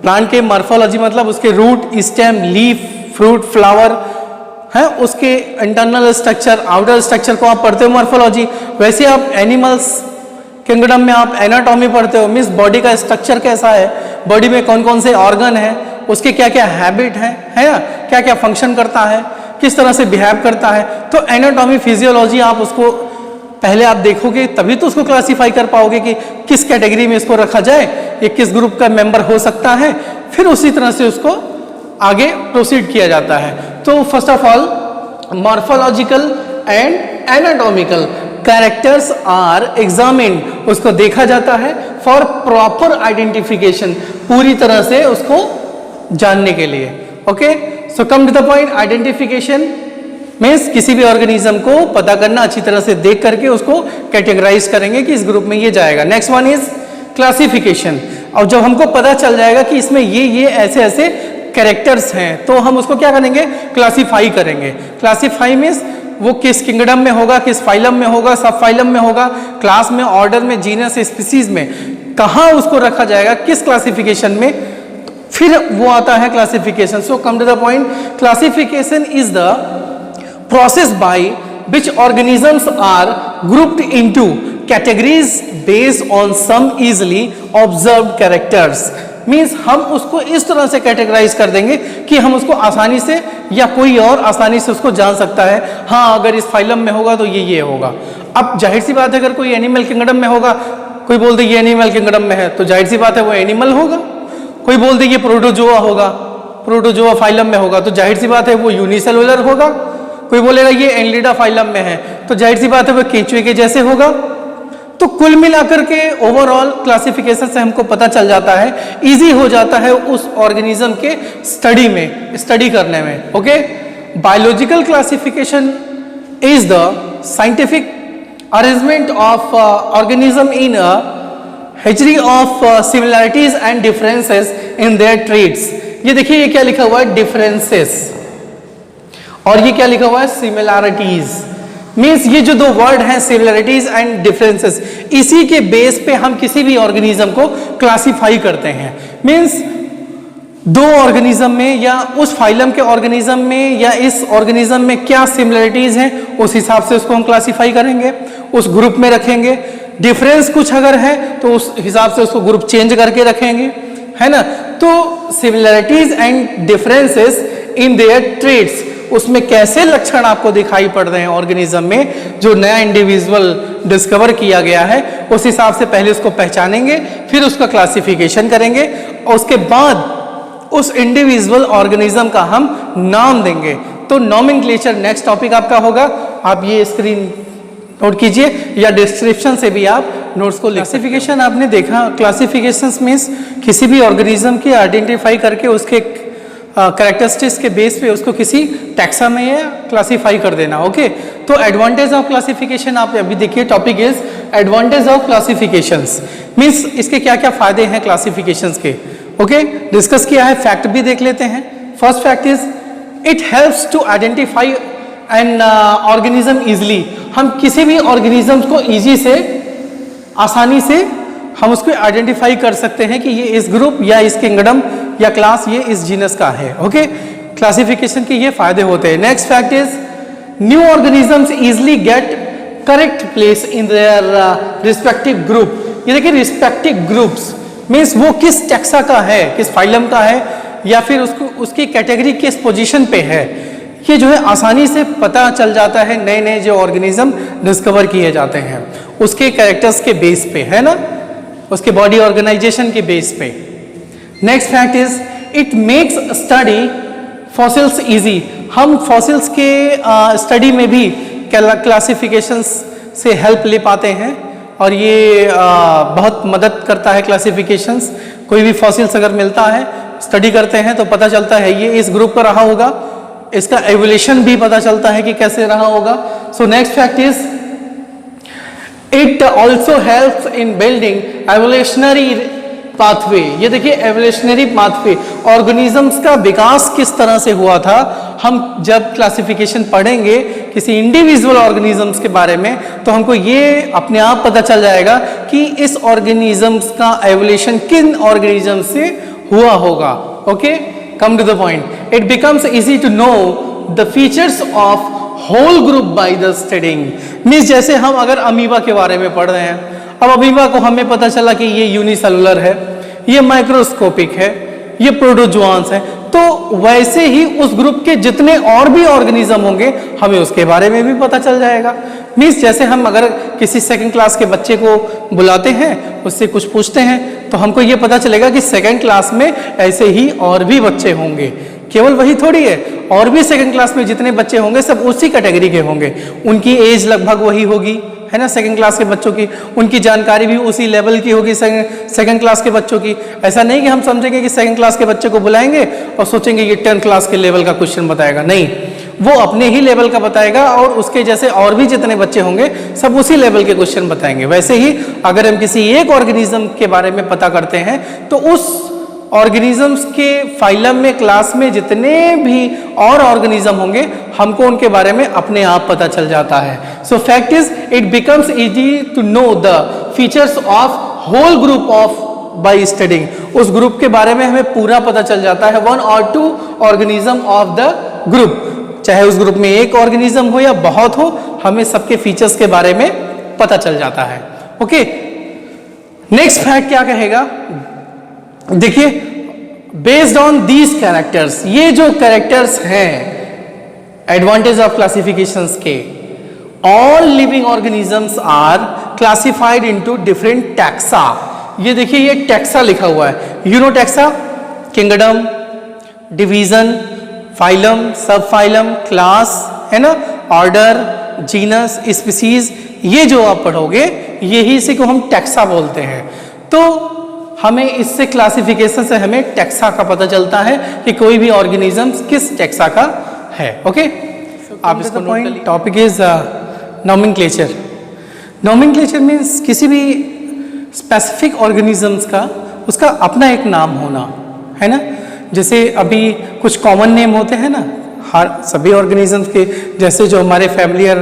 प्लांट के मॉर्फोलॉजी मतलब उसके root, stem, leaf, fruit, flower है, उसके इंटरनल स्ट्रक्चर, आउटर स्ट्रक्चर को आप पढ़ते हो मॉर्फोलॉजी। वैसे आप एनिमल्स किंगडम में आप एनाटॉमी पढ़ते हो, मीन्स बॉडी का स्ट्रक्चर कैसा है, बॉडी में कौन कौन से ऑर्गन है, उसके क्या क्या हैबिट है ना, क्या क्या फंक्शन करता है, किस तरह से बिहेव करता है। तो एनाटॉमी, फिजियोलॉजी आप उसको पहले आप देखोगे, तभी तो उसको क्लासीफाई कर पाओगे कि किस कैटेगरी में इसको रखा जाए, ये किस ग्रुप का मेंबर हो सकता है। फिर उसी तरह से उसको आगे प्रोसीड किया जाता है। तो first of all morphological and anatomical characters are examined, उसको देखा जाता है फॉर प्रॉपर आइडेंटिफिकेशन, पूरी तरह से उसको जानने के लिए। Okay, so come to the point, identification means किसी भी ऑर्गेनिज्म को पता करना, अच्छी तरह से देख करके उसको कैटेगराइज करेंगे कि इस ग्रुप में ये जाएगा। Next one is classification. और जब हमको पता चल जाएगा कि इसमें ये ऐसे ऐसे कैरेक्टर्स हैं, तो हम उसको क्या करेंगे? क्लासीफाई करेंगे। क्लासीफाई मीन्स वो किस किंगडम में होगा, किस फाइलम में होगा, सब फाइलम में होगा, क्लास में, ऑर्डर में, जीनस, स्पीसीज में, कहाँ उसको रखा जाएगा, किस क्लासिफिकेशन में, फिर वो आता है classification. So come to the point, classification is the process by which organisms are grouped into categories based on some easily observed characters। Means हम उसको इस तरह से कैटेगराइज कर देंगे कि हम उसको आसानी से, या कोई और आसानी से उसको जान सकता है, हाँ अगर इस फाइलम में होगा तो ये होगा। अब जाहिर सी बात है, अगर कोई एनिमल किंगडम में होगा, कोई बोल दे ये एनिमल किंगडम में है, तो जाहिर सी बात है वो एनिमल होगा। कोई बोल दे ये प्रोटोजोआ होगा, प्रोटोजोआ फाइलम में होगा, तो जाहिर सी बात है वो यूनिसेलुलर होगा। कोई बोलेगा ये एनलिडा फाइलम में है, तो जाहिर सी बात है वो केंचुए के जैसे होगा। तो कुल मिलाकर के ओवरऑल क्लासिफिकेशन से हमको पता चल जाता है, इजी हो जाता है उस ऑर्गेनिज्म के स्टडी करने में। Okay, biological classification is the scientific arrangement of organism in a history of similarities and differences in their traits. ये देखिए ये क्या लिखा हुआ है, डिफरेंसेस, और ये क्या लिखा हुआ है, सिमिलैरिटीज। मीन्स ये जो दो वर्ड हैं सिमिलैरिटीज एंड डिफरेंसेस, इसी के बेस पे हम किसी भी ऑर्गेनिज्म को क्लासिफाई करते हैं। मीन्स दो ऑर्गेनिज्म में या उस फाइलम के ऑर्गेनिज्म में या इस ऑर्गेनिज्म में क्या सिमिलरिटीज हैं, उस हिसाब से उसको हम क्लासिफाई करेंगे, उस ग्रुप में रखेंगे। डिफरेंस कुछ अगर है तो उस हिसाब से उसको ग्रुप चेंज करके रखेंगे, है ना। तो similarities and differences in their traits, उसमें कैसे लक्षण आपको दिखाई पड़ रहे हैं ऑर्गेनिज्म में, जो नया इंडिविजुअल डिस्कवर किया गया है, उस हिसाब से पहले उसको पहचानेंगे, फिर उसका क्लासिफिकेशन करेंगे, और उसके बाद उस इंडिविजुअल ऑर्गेनिज्म का हम नाम देंगे। तो नॉमेनक्लेचर नेक्स्ट टॉपिक आपका होगा, आप ये स्क्रीन नोट कीजिए या डिस्क्रिप्शन से भी आप नोट्स को। क्लासिफिकेशन आपने देखा, क्लासिफिकेशंस मीन्स किसी भी ऑर्गेनिज्म की आइडेंटिफाई करके उसके कैरेक्टरिस्टिक्स के बेस पे उसको किसी टैक्सा में या क्लासिफाई कर देना। ओके, तो एडवांटेज ऑफ क्लासिफिकेशन आप अभी देखिए, topic is advantage of classifications. Means इसके क्या क्या फायदे हैं क्लासिफिकेशंस के। ओके, डिस्कस किया है, फैक्ट भी देख लेते हैं। First fact is it helps to identify an organism easily. हम किसी भी ऑर्गेनिज्म को इजी से, आसानी से हम उसको आइडेंटिफाई कर सकते हैं कि ये इस ग्रुप या इस किंगडम या क्लास, ये इस जीनस का है। ओके, क्लासिफिकेशन के ये फायदे होते हैं। Next fact is new organisms easily get correct place in their respective group. ये देखिए रिस्पेक्टिव ग्रुप्स मीन्स वो किस टैक्सा का है, किस फाइलम का है, या फिर उसको उसकी कैटेगरी किस पोजीशन पे है, ये जो है आसानी से पता चल जाता है। नए नए जो ऑर्गेनिज्म डिस्कवर किए जाते हैं उसके कैरेक्टर्स के बेस पे, है ना, उसके बॉडी ऑर्गेनाइजेशन के बेस पे। Next fact is it makes study fossils easy. हम फॉसिल्स के स्टडी में भी क्लासिफिकेशंस से हेल्प ले पाते हैं, और ये बहुत मदद करता है क्लासिफिकेशंस। कोई भी फॉसिल्स अगर मिलता है, स्टडी करते हैं तो पता चलता है ये इस ग्रुप का रहा होगा, इसका एवोल्यूशन भी पता चलता है कि कैसे रहा होगा। So next fact is it also helps in building evolutionary pathway. ये देखिए एवोल्यूशनरी पाथवे, ऑर्गेनिजम्स का विकास किस तरह से हुआ था। हम जब क्लासिफिकेशन पढ़ेंगे किसी इंडिविजुअल ऑर्गेनिजम्स के बारे में, तो हमको ये अपने आप पता चल जाएगा कि इस ऑर्गेनिजम्स का एवोल्यूशन किन ऑर्गेनिजम्स से हुआ होगा। Okay, come to the point. It becomes easy to know the features of whole group by the studying. Means जैसे हम अगर अमीबा के बारे में पढ़ रहे हैं, अब अमीबा को हमें पता चला कि ये यूनिसेलुलर है, ये माइक्रोस्कोपिक है, ये प्रोटोजोआंस है, तो वैसे ही उस ग्रुप के जितने और भी ऑर्गेनिज्म होंगे हमें उसके बारे में भी पता चल जाएगा। मीन्स जैसे हम अगर किसी सेकंड क्लास के बच्चे को बुलाते हैं, उससे कुछ पूछते हैं, तो हमको ये पता चलेगा कि सेकंड क्लास में ऐसे ही और भी बच्चे होंगे, केवल वही थोड़ी है, और भी सेकंड क्लास में जितने बच्चे होंगे सब उसी कैटेगरी के होंगे, उनकी एज लगभग वही होगी, है ना, सेकंड क्लास के बच्चों की, उनकी जानकारी भी उसी लेवल की होगी सेकंड क्लास के बच्चों की। ऐसा नहीं कि हम समझेंगे कि सेकंड क्लास के बच्चे को बुलाएंगे और सोचेंगे ये 10th क्लास के लेवल का क्वेश्चन बताएगा, नहीं, वो अपने ही लेवल का बताएगा, और उसके जैसे और भी जितने बच्चे होंगे सब उसी लेवल के क्वेश्चन बताएंगे। वैसे ही अगर हम किसी एक ऑर्गेनिज्म के बारे में पता करते हैं, तो उस ऑर्गेनिजम्स के फाइलम में, क्लास में जितने भी और ऑर्गेनिज्म होंगे, हमको उनके बारे में अपने आप पता चल जाता है। So fact is it becomes easy to know the features of whole group of by studying. उस ग्रुप के बारे में हमें पूरा पता चल जाता है, 1 or 2 organism of the group, चाहे उस ग्रुप में एक ऑर्गेनिज्म हो या बहुत हो, हमें सबके फीचर्स के बारे में पता चल जाता है। ओके, नेक्स्ट फैक्ट क्या कहेगा, देखिए बेस्ड ऑन दीज कैरेक्टर्स, ये जो कैरेक्टर्स हैं एडवांटेज ऑफ क्लासिफिकेशंस के, all living organisms are classified into different taxa. ये देखिए ये टैक्सा लिखा हुआ है, you know taxa, kingdom, division, phylum, sub phylum, class, है ना, ऑर्डर, जीनस, स्पीसीज, ये जो आप पढ़ोगे यही इसी को हम टैक्सा बोलते हैं। तो हमें इससे क्लासिफिकेशन से हमें टैक्सा का पता चलता है कि कोई भी ऑर्गेनिज्म किस टैक्सा का है। ओके, आप इसको point topic is nomenclature. Nomenclature means किसी भी स्पेसिफिक ऑर्गेनिजम्स का उसका अपना एक नाम होना, है ना। जैसे अभी कुछ कॉमन नेम होते हैं ना हर सभी ऑर्गेनिजम्स के, जैसे जो हमारे फैमिलियर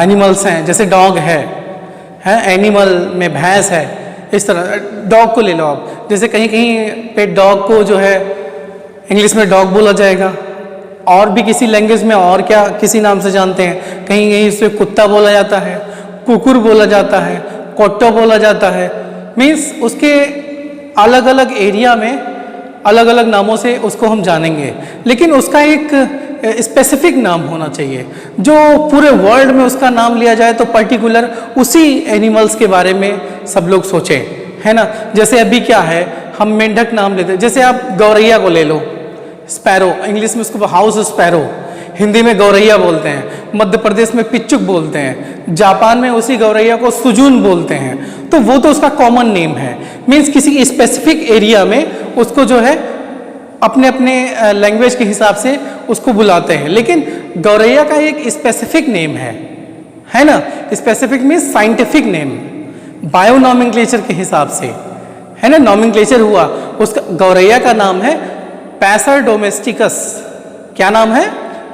एनिमल्स हैं, जैसे डॉग है एनिमल में भैंस है, इस तरह डॉग को ले लो आप। जैसे कहीं कहीं पेट डॉग को जो है इंग्लिश में डॉग बोला जाएगा, और भी किसी लैंग्वेज में और क्या किसी नाम से जानते हैं, कहीं कहीं इसे कुत्ता बोला जाता है, कुकुर बोला जाता है, कोट्टो बोला जाता है। मीन्स उसके अलग अलग एरिया में अलग अलग नामों से उसको हम जानेंगे, लेकिन उसका एक स्पेसिफिक नाम होना चाहिए। जो पूरे वर्ल्ड में उसका नाम लिया जाए तो पर्टिकुलर उसी एनिमल्स के बारे में सब लोग सोचें, है ना। जैसे अभी क्या है, हम मेंढक नाम लेते हैं। जैसे आप गौरैया को ले लो, स्पैरो, इंग्लिश में उसको हाउस स्पैरो, हिंदी में गौरैया बोलते हैं, मध्य प्रदेश में पिच्चुक बोलते हैं, जापान में उसी गौरैया को सुजून बोलते हैं। तो वो तो उसका कॉमन नेम है, मीन्स किसी स्पेसिफिक एरिया में उसको जो है अपने अपने लैंग्वेज के हिसाब से उसको बुलाते हैं। लेकिन गौरैया का एक स्पेसिफिक नेम है ना। Specific means scientific name, bio nomenclature के हिसाब से, है ना। नॉमेनक्लेचर हुआ उसका, गौरैया का नाम है पैसर डोमेस्टिकस। क्या नाम है?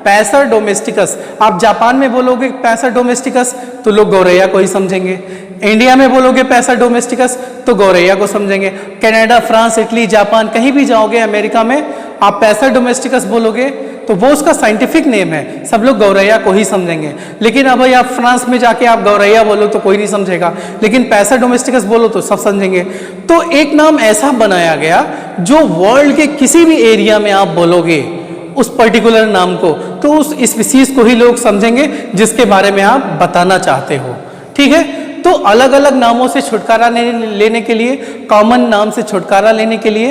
पैसर डोमेस्टिकस। आप जापान में बोलोगे पैसर डोमेस्टिकस तो लोग गौरैया को ही समझेंगे, इंडिया में बोलोगे पैसर डोमेस्टिकस तो गौरैया को समझेंगे। कनाडा, फ्रांस, इटली, जापान, कहीं भी जाओगे अमेरिका में, आप पैसर डोमेस्टिकस बोलोगे तो वो उसका साइंटिफिक नेम है, सब लोग गौरैया को ही समझेंगे। लेकिन अब भाई आप फ्रांस में जाके आप गौरैया बोलो तो कोई नहीं समझेगा, लेकिन पैसर डोमेस्टिकस बोलो तो सब समझेंगे। तो एक नाम ऐसा बनाया गया जो वर्ल्ड के किसी भी एरिया में आप बोलोगे उस पर्टिकुलर नाम को, तो उस स्पीसीज को ही लोग समझेंगे जिसके बारे में आप बताना चाहते हो। ठीक है, तो अलग अलग नामों से छुटकारा लेने के लिए, कॉमन नाम से छुटकारा लेने के लिए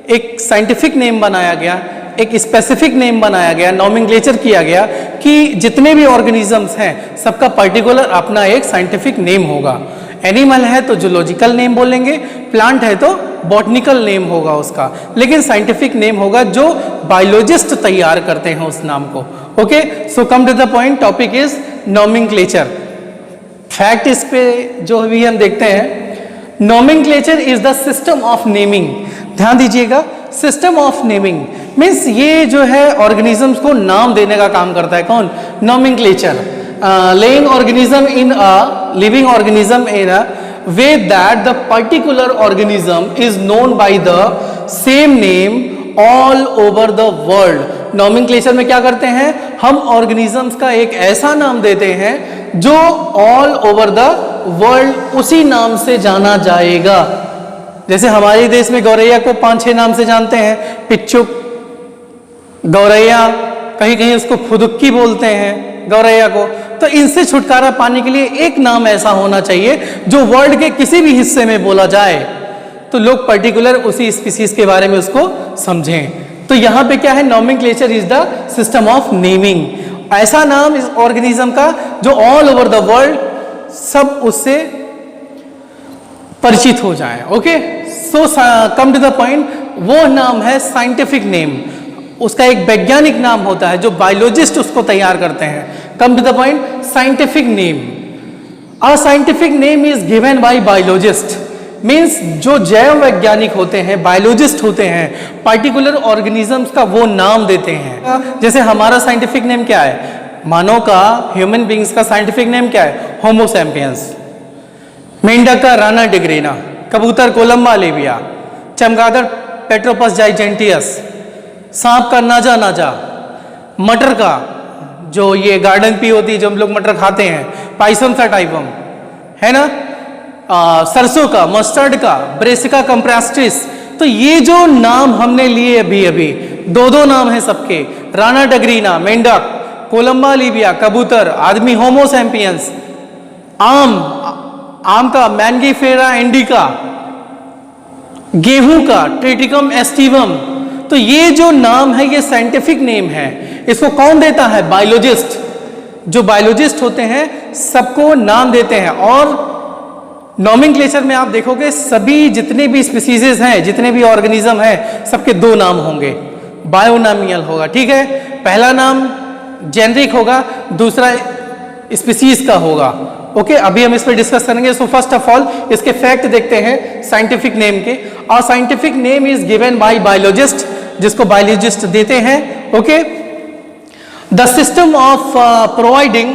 एक साइंटिफिक नेम बनाया गया, एक स्पेसिफिक नेम बनाया गया, नॉमेनक्लेचर किया गया कि जितने भी ऑर्गेनिजम्स हैं सबका पर्टिकुलर अपना एक साइंटिफिक नेम होगा। एनिमल है तो जूलॉजिकल नेम बोलेंगे, प्लांट है तो बॉटनिकल नेम होगा उसका, लेकिन साइंटिफिक नेम होगा जो बायोलॉजिस्ट तैयार करते हैं उस नाम को। Okay, so come to the point, topic is nomenclature. Fact इस पे जो भी हम देखते हैं, nomenclature is the system of naming. ध्यान दीजिएगा, सिस्टम ऑफ नेमिंग मीन्स ये जो है ऑर्गेनिजम्स को नाम देने का काम करता है। कौन? Nomenclature. Living organism in a living organism in a way that the particular organism is known by the same name all over the world। Nomenclature में क्या करते हैं, हम ऑर्गेनिजम्स का एक ऐसा नाम देते हैं जो ऑल ओवर द वर्ल्ड उसी नाम से जाना जाएगा। जैसे हमारे देश में गौरैया को 5-6 नाम से जानते हैं, पिच्चुक, गौरैया, कहीं कहीं उसको फुदुक्की बोलते हैं गौरैया को। तो इनसे छुटकारा पाने के लिए एक नाम ऐसा होना चाहिए जो वर्ल्ड के किसी भी हिस्से में बोला जाए तो लोग पर्टिकुलर उसी स्पीसीज के बारे में उसको समझें। तो यहां पे क्या है, nomenclature is the system of naming. ऐसा नाम इस ऑर्गेनिज्म का जो ऑल ओवर द वर्ल्ड सब उससे परिचित हो जाए। Okay, so come to the point, वो नाम है साइंटिफिक नेम। उसका एक वैज्ञानिक नाम होता है जो बायोलॉजिस्ट उसको तैयार करते हैं। Come to the point, scientific name. A scientific name is given by biologist means जो जैव वैज्ञानिक होते हैं, बायोलॉजिस्ट होते हैं, पर्टिकुलर ऑर्गेनिजम्स का वो नाम देते हैं। जैसे हमारा साइंटिफिक नेम क्या है, मानव का, ह्यूमन बींग्स का साइंटिफिक नेम क्या है, होमो सैपियंस। मेंढक का राना डिग्रीना, कबूतर कोलंबा लेविया, चमगादड़ पेट्रोपस जाइजेंटियस, सांप का नाजा नाजा, मटर का जो ये गार्डन पी होती है जो हम लोग मटर खाते हैं, पाइसम सा टाइपम, है ना, सरसों का, मस्टर्ड का, ब्रेसिका कंप्रेस्टिस। तो ये जो नाम हमने लिए अभी अभी, दो नाम है सबके, राना डगरीना मेंढक, कोलंबा लीबिया कबूतर, आदमी होमो सैपियंस, आम का मैंगीफेरा इंडिका, गेहूं का ट्रिटिकम एस्टिवम। तो ये जो नाम है ये साइंटिफिक नेम है। इसको कौन देता है? बायोलॉजिस्ट। जो बायोलॉजिस्ट होते हैं सबको नाम देते हैं। और नॉमेनक्लेचर में आप देखोगे सभी जितने भी स्पीसीज हैं, जितने भी ऑर्गेनिज्म हैं, सबके दो नाम होंगे, बायोनॉमियल होगा, ठीक है। पहला नाम जेनरिक होगा, दूसरा स्पीसीज का होगा। ओके, अभी हम इस पर डिस्कस करेंगे। सो फर्स्ट ऑफ ऑल इसके फैक्ट देखते हैं साइंटिफिक नेम के। और scientific name is given by biologist, जिसको बायोलॉजिस्ट देते हैं। Okay, the system of providing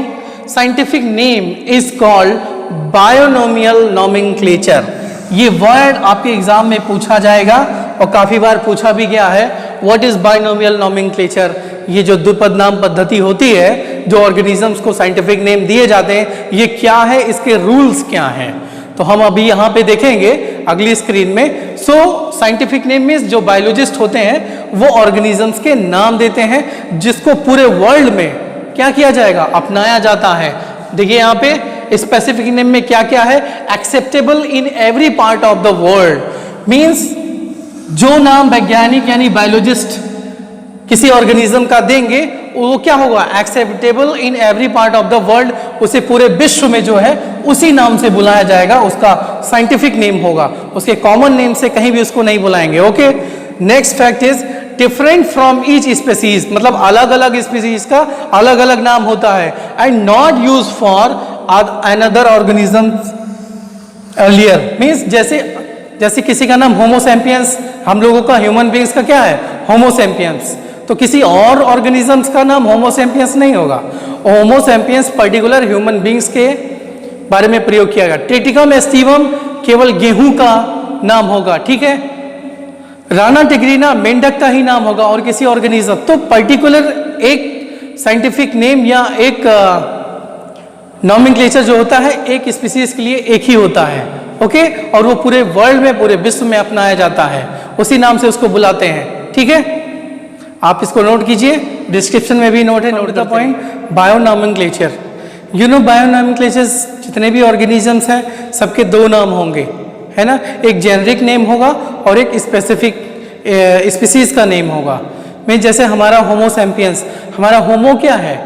scientific name is called binomial nomenclature. ये वर्ड आपके एग्जाम में पूछा जाएगा और काफी बार पूछा भी गया है। What is binomial nomenclature? ये जो द्विपद नाम पद्धति होती है, जो ऑर्गेनिजम्स को साइंटिफिक नेम दिए जाते हैं, ये क्या है, इसके रूल्स क्या हैं, तो हम अभी यहाँ पे देखेंगे अगली स्क्रीन में। सो साइंटिफिक नेम मींस जो बायोलॉजिस्ट होते हैं वो ऑर्गेनिजम्स के नाम देते हैं, जिसको पूरे वर्ल्ड में क्या किया जाएगा, अपनाया जाता है। देखिए यहाँ पे स्पेसिफिक नेम में क्या क्या है, acceptable in every part of the world. Means जो नाम वैज्ञानिक यानी बायोलॉजिस्ट किसी ऑर्गेनिज्म का देंगे वो क्या होगा, acceptable in every part of the world, उसे पूरे विश्व में जो है उसी नाम से बुलाया जाएगा, उसका साइंटिफिक नेम होगा, उसके कॉमन नेम से कहीं भी उसको नहीं बुलाएंगे। Okay, next fact is different from each species, मतलब अलग अलग स्पीसीज का अलग अलग नाम होता है। And not use for another organism earlier. Means जैसे किसी का नाम होमो सैपियंस, हम लोगों का ह्यूमन बींग्स का क्या है, होमो सैपियंस, तो किसी और ऑर्गेनिजम्स का नाम होमो सैपियंस नहीं होगा। Homo sapiens particular human beings के बारे में प्रयोग किया गया। ट्रिटिकम एस्टिवम केवल गेहूं का नाम होगा, ठीक है। राना टिग्रीना मेंढक का ही नाम होगा और किसी ऑर्गेनिज्म, तो पर्टिकुलर एक साइंटिफिक नेम या एक नॉमेनक्लेचर जो होता है एक स्पीसीज के लिए एक ही होता है। ओके, और वो पूरे वर्ल्ड में, पूरे विश्व में अपनाया जाता है, उसी नाम से उसको बुलाते हैं, ठीक है। आप इसको नोट कीजिए, डिस्क्रिप्शन में भी नोट है, note the point. Bionomenclature, you know bionomenclature जितने भी ऑर्गेनिजम्स हैं सबके दो नाम होंगे, है ना। एक जेनरिक नेम होगा और एक स्पेसिफिक स्पीसीज का नेम होगा। मैं जैसे हमारा होमो सैपियंस, हमारा होमो क्या है,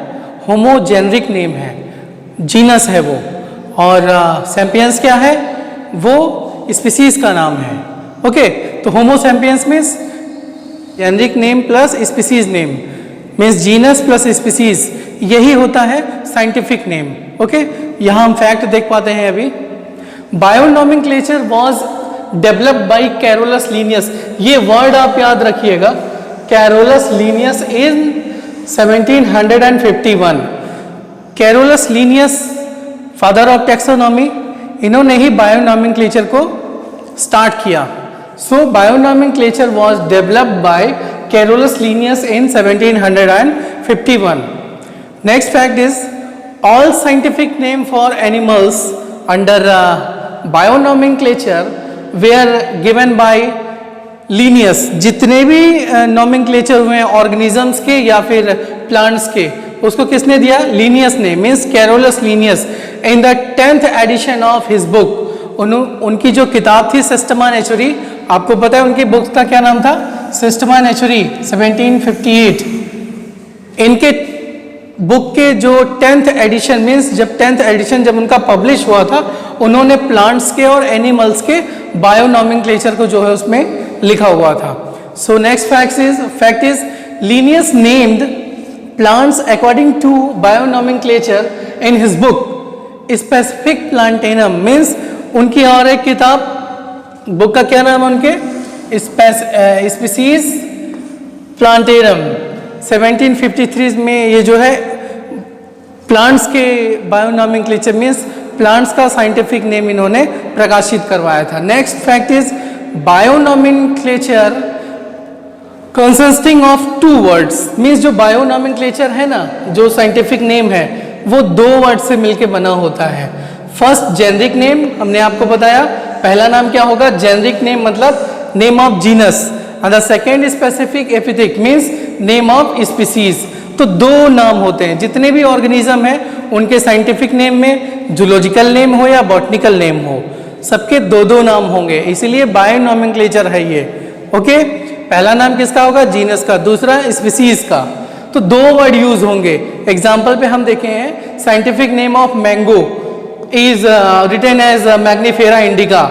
होमो जेनरिक नेम है, जीनस है वो, और सैपियंस क्या है, वो स्पीसीज का नाम है। ओके, तो homo sapiens means generic name plus species name, means genus plus species, यही होता है साइंटिफिक नेम। ओके, यहाँ हम फैक्ट देख पाते हैं अभी। Bionomenclature was developed by Carolus Linnaeus, ये वर्ड आप याद रखिएगा, Carolus Linnaeus in 1751। Carolus Linnaeus father of taxonomy, इन्होंने ही बायोनॉमेनक्लेचर को स्टार्ट किया। So bionomenclature was developed by Carolus Linnaeus in 1751। Next fact is all scientific name for animals under bionomenclature were given by Linnaeus. जितने भी nomenclature हुए हैं organisms के या फिर प्लांट्स के, उसको किसने दिया, लिनियस ने, means Carolus Linnaeus. In the 10th edition of his book, उनकी जो किताब थी सिस्टमा नेचुरी, आपको पता है उनकी बुक का क्या नाम था, सिस्टमा नेचुरी 1758। इनके बुक के जो 10th एडिशन, मीन्स जब 10th एडिशन जब उनका पब्लिश हुआ था, उन्होंने प्लांट्स के और एनिमल्स के बायोनॉमेनक्लेचर को जो है उसमें लिखा हुआ था। So next fact is Linnaeus named plants according to bionomenclature in his book specific plantarum, means उनकी और एक किताब, बुक का क्या नाम है उनके, स्पीसीज प्लांटेरम। 1753 में ये जो है प्लांट्स के बायोनॉमेनक्लेचर मीन्स प्लांट्स का साइंटिफिक नेम इन्होंने प्रकाशित करवाया था। Next fact is bionomenclature consisting of 2 words, means जो बायोनॉमेनक्लेचर है ना, जो साइंटिफिक नेम है, वो 2 वर्ड से मिलके बना होता है। फर्स्ट जेनरिक नेम, हमने आपको बताया पहला नाम क्या होगा, जेनरिक नेम मतलब name of genus, and the second specific epithet means name of species. तो 2 नाम होते हैं, जितने भी ऑर्गेनिज्म है उनके साइंटिफिक नेम में जूलॉजिकल नेम हो या बॉटनिकल नेम हो, सबके 2 नाम होंगे, इसीलिए बायोनॉमेनक्लेचर है ये। ओके, पहला नाम किसका होगा, जीनस का, दूसरा स्पीसीज का। तो तो दो वर्ड यूज होंगे। एग्जाम्पल पे हम देखे हैं, scientific name of mango is written as Mangifera indica.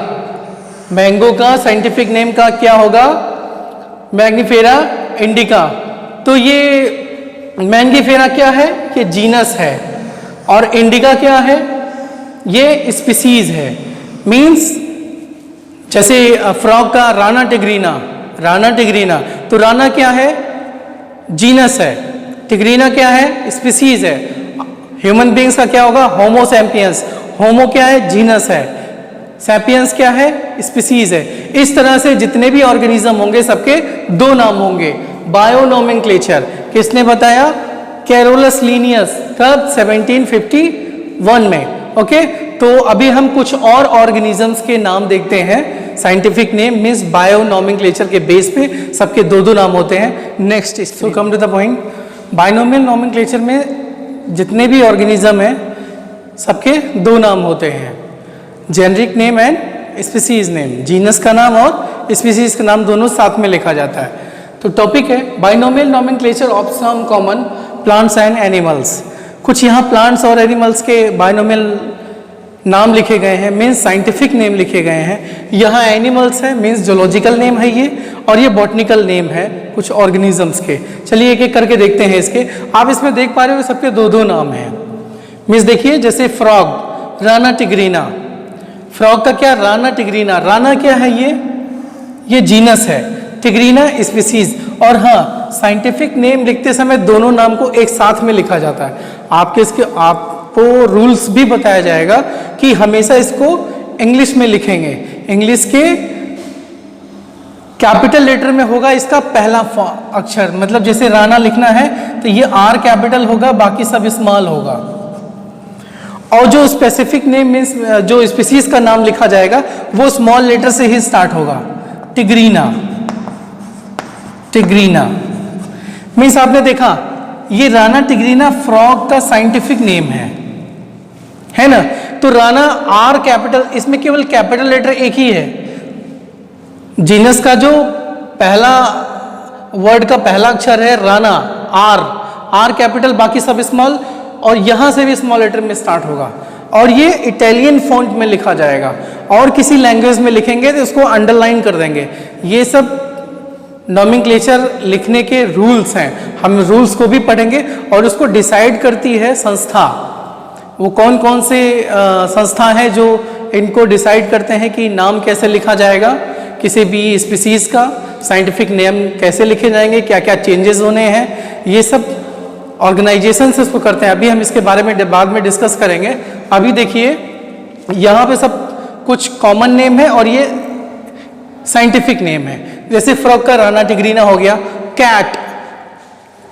Mango का साइंटिफिक नेम का क्या होगा? Mangifera indica. तो ये मैग्नीफेरा क्या है? ये जीनस है, और इंडिका क्या है? ये स्पीसीज है। मीन्स जैसे फ्रॉग का राना टिग्रीना, राना टिग्रीना, तो राना क्या है? जीनस है। टिग्रीना क्या है? स्पीसीज है। ह्यूमन बींग्स का क्या होगा? Homo sapiens. होमो क्या है? जीनस है। सैपियंस क्या है? स्पीसीज है। इस तरह से जितने भी ऑर्गेनिज्म होंगे सबके दो नाम होंगे। बायोनोमेनक्लेचर किसने बताया? Carolus Linnaeus. कब? 1751 में। ओके, तो अभी हम कुछ और ऑर्गेनिजम्स के नाम देखते हैं। साइंटिफिक नेम मीन्स बायोनोमेनक्लेचर के बेस पे सबके दो दो नाम होते हैं। Next, so come to the point. Binomial nomenclature में जितने भी ऑर्गेनिज्म हैं सबके दो नाम होते हैं, generic name and species name. Genus का नाम और स्पीसीज का नाम दोनों साथ में लिखा जाता है। तो टॉपिक है binomial nomenclature of some common plants and animals. कुछ यहाँ प्लांट्स और एनिमल्स के बायोनोमियल नाम लिखे गए हैं, मीन्स साइंटिफिक नेम लिखे गए हैं। यहाँ एनिमल्स है मीन्स जोलॉजिकल नेम है ये, और ये बॉटनिकल नेम है कुछ ऑर्गेनिजम्स के। चलिए एक एक करके देखते हैं इसके। आप इसमें देख पा रहे हो सबके दो दो नाम हैं। मीन्स देखिए, जैसे फ्रॉग, राना टिग्रीना। फ्रॉग का क्या? राना टिग्रीना। राना क्या है? ये जीनस है, टिग्रीना स्पीसीज। और हाँ, साइंटिफिक नेम लिखते समय दोनों नाम को एक साथ में लिखा जाता है। आपको रूल्स भी बताया जाएगा कि हमेशा इसको इंग्लिश में लिखेंगे। इंग्लिश के कैपिटल लेटर में होगा इसका पहला अक्षर, मतलब जैसे राना लिखना है तो ये आर कैपिटल होगा, बाकी सब स्मॉल होगा। और जो स्पेसिफिक नेम मीन्स जो स्पीसीज का नाम लिखा जाएगा वो स्मॉल लेटर से ही स्टार्ट होगा। टिग्रीना, टिग्रीना मीन्स आपने देखा ये राना टिग्रीना फ्रॉग का साइंटिफिक नेम है ना। तो राना आर कैपिटल, इसमें केवल कैपिटल लेटर एक ही है। जीनस का जो पहला वर्ड का पहला अक्षर है राना, आर कैपिटल, बाकी सब स्मॉल, और यहां से भी स्मॉल लेटर में स्टार्ट होगा। और ये इटालियन फॉन्ट में लिखा जाएगा, और किसी लैंग्वेज में लिखेंगे तो उसको अंडरलाइन कर देंगे। ये सब नोमेनक्लेचर लिखने के रूल्स हैं। हम रूल्स को भी पढ़ेंगे, और उसको डिसाइड करती है संस्था। वो कौन कौन से संस्था है जो इनको डिसाइड करते हैं कि नाम कैसे लिखा जाएगा, किसी भी स्पीसीज का साइंटिफिक नेम कैसे लिखे जाएंगे, क्या क्या चेंजेस होने हैं, ये सब ऑर्गेनाइजेशन से उसको करते हैं। अभी हम इसके बारे में बाद में डिस्कस करेंगे। अभी देखिए यहाँ पे सब कुछ कॉमन नेम है और ये साइंटिफिक नेम है। जैसे फ्रॉग का राना टिग्रीना हो गया। कैट,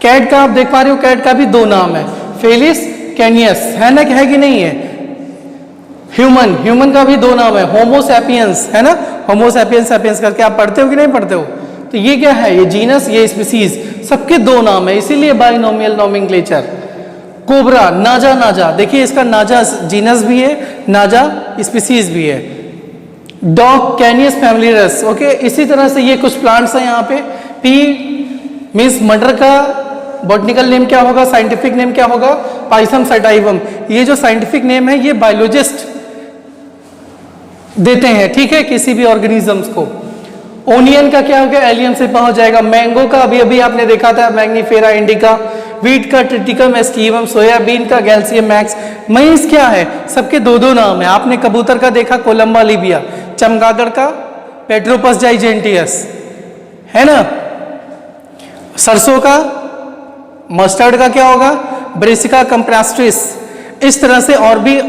कैट का आप देख पा रहे हो, कैट का भी दो नाम है, फेलिस कैनियस, है ना, है कि नहीं है। ह्यूमन, ह्यूमन का भी दो नाम है, होमो सैपियंस, है ना, होमो सैपियंस, सैपियंस करके आप पढ़ते हो कि नहीं पढ़ते हो। तो ये क्या है? ये जीनस, ये स्पीसीज, सबके दो नाम है, इसीलिए बाइनोमियल नोमेनक्लेचर। कोबरा, नाजा, नाजा, देखिए इसका नाजा जीनस भी है, नाजा स्पीसीज भी है। Dog, canis familiaris, okay. इसी तरह से ये कुछ प्लांट्स हैं यहाँ पे। पी मीन्स मटर का बॉटनिकल नेम क्या होगा, साइंटिफिक नेम क्या होगा? Pisum sativum. ये जो साइंटिफिक नेम है ये बायोलॉजिस्ट देते हैं, ठीक है, किसी भी ऑर्गेनिजम्स को। ओनियन का क्या हो गया? एलियम से पहुंच जाएगा। मैंगो का अभी अभी आपने देखा था, मैग्नीफेरा इंडिका। वीट का ट्रिटिकम एस्टिवम, सोयाबीन का गैल्सियम मैक्स। महीस क्या है? सबके दो दो नाम है। आपने कबूतर का देखा, कोलंबा लिबिया। चमगादड़ का पेट्रोपस जाइजेंटियस, है ना। सरसों का, मस्टर्ड का क्या होगा? ब्रेसिका कंप्रास्ट्रिस। इस तरह से और भी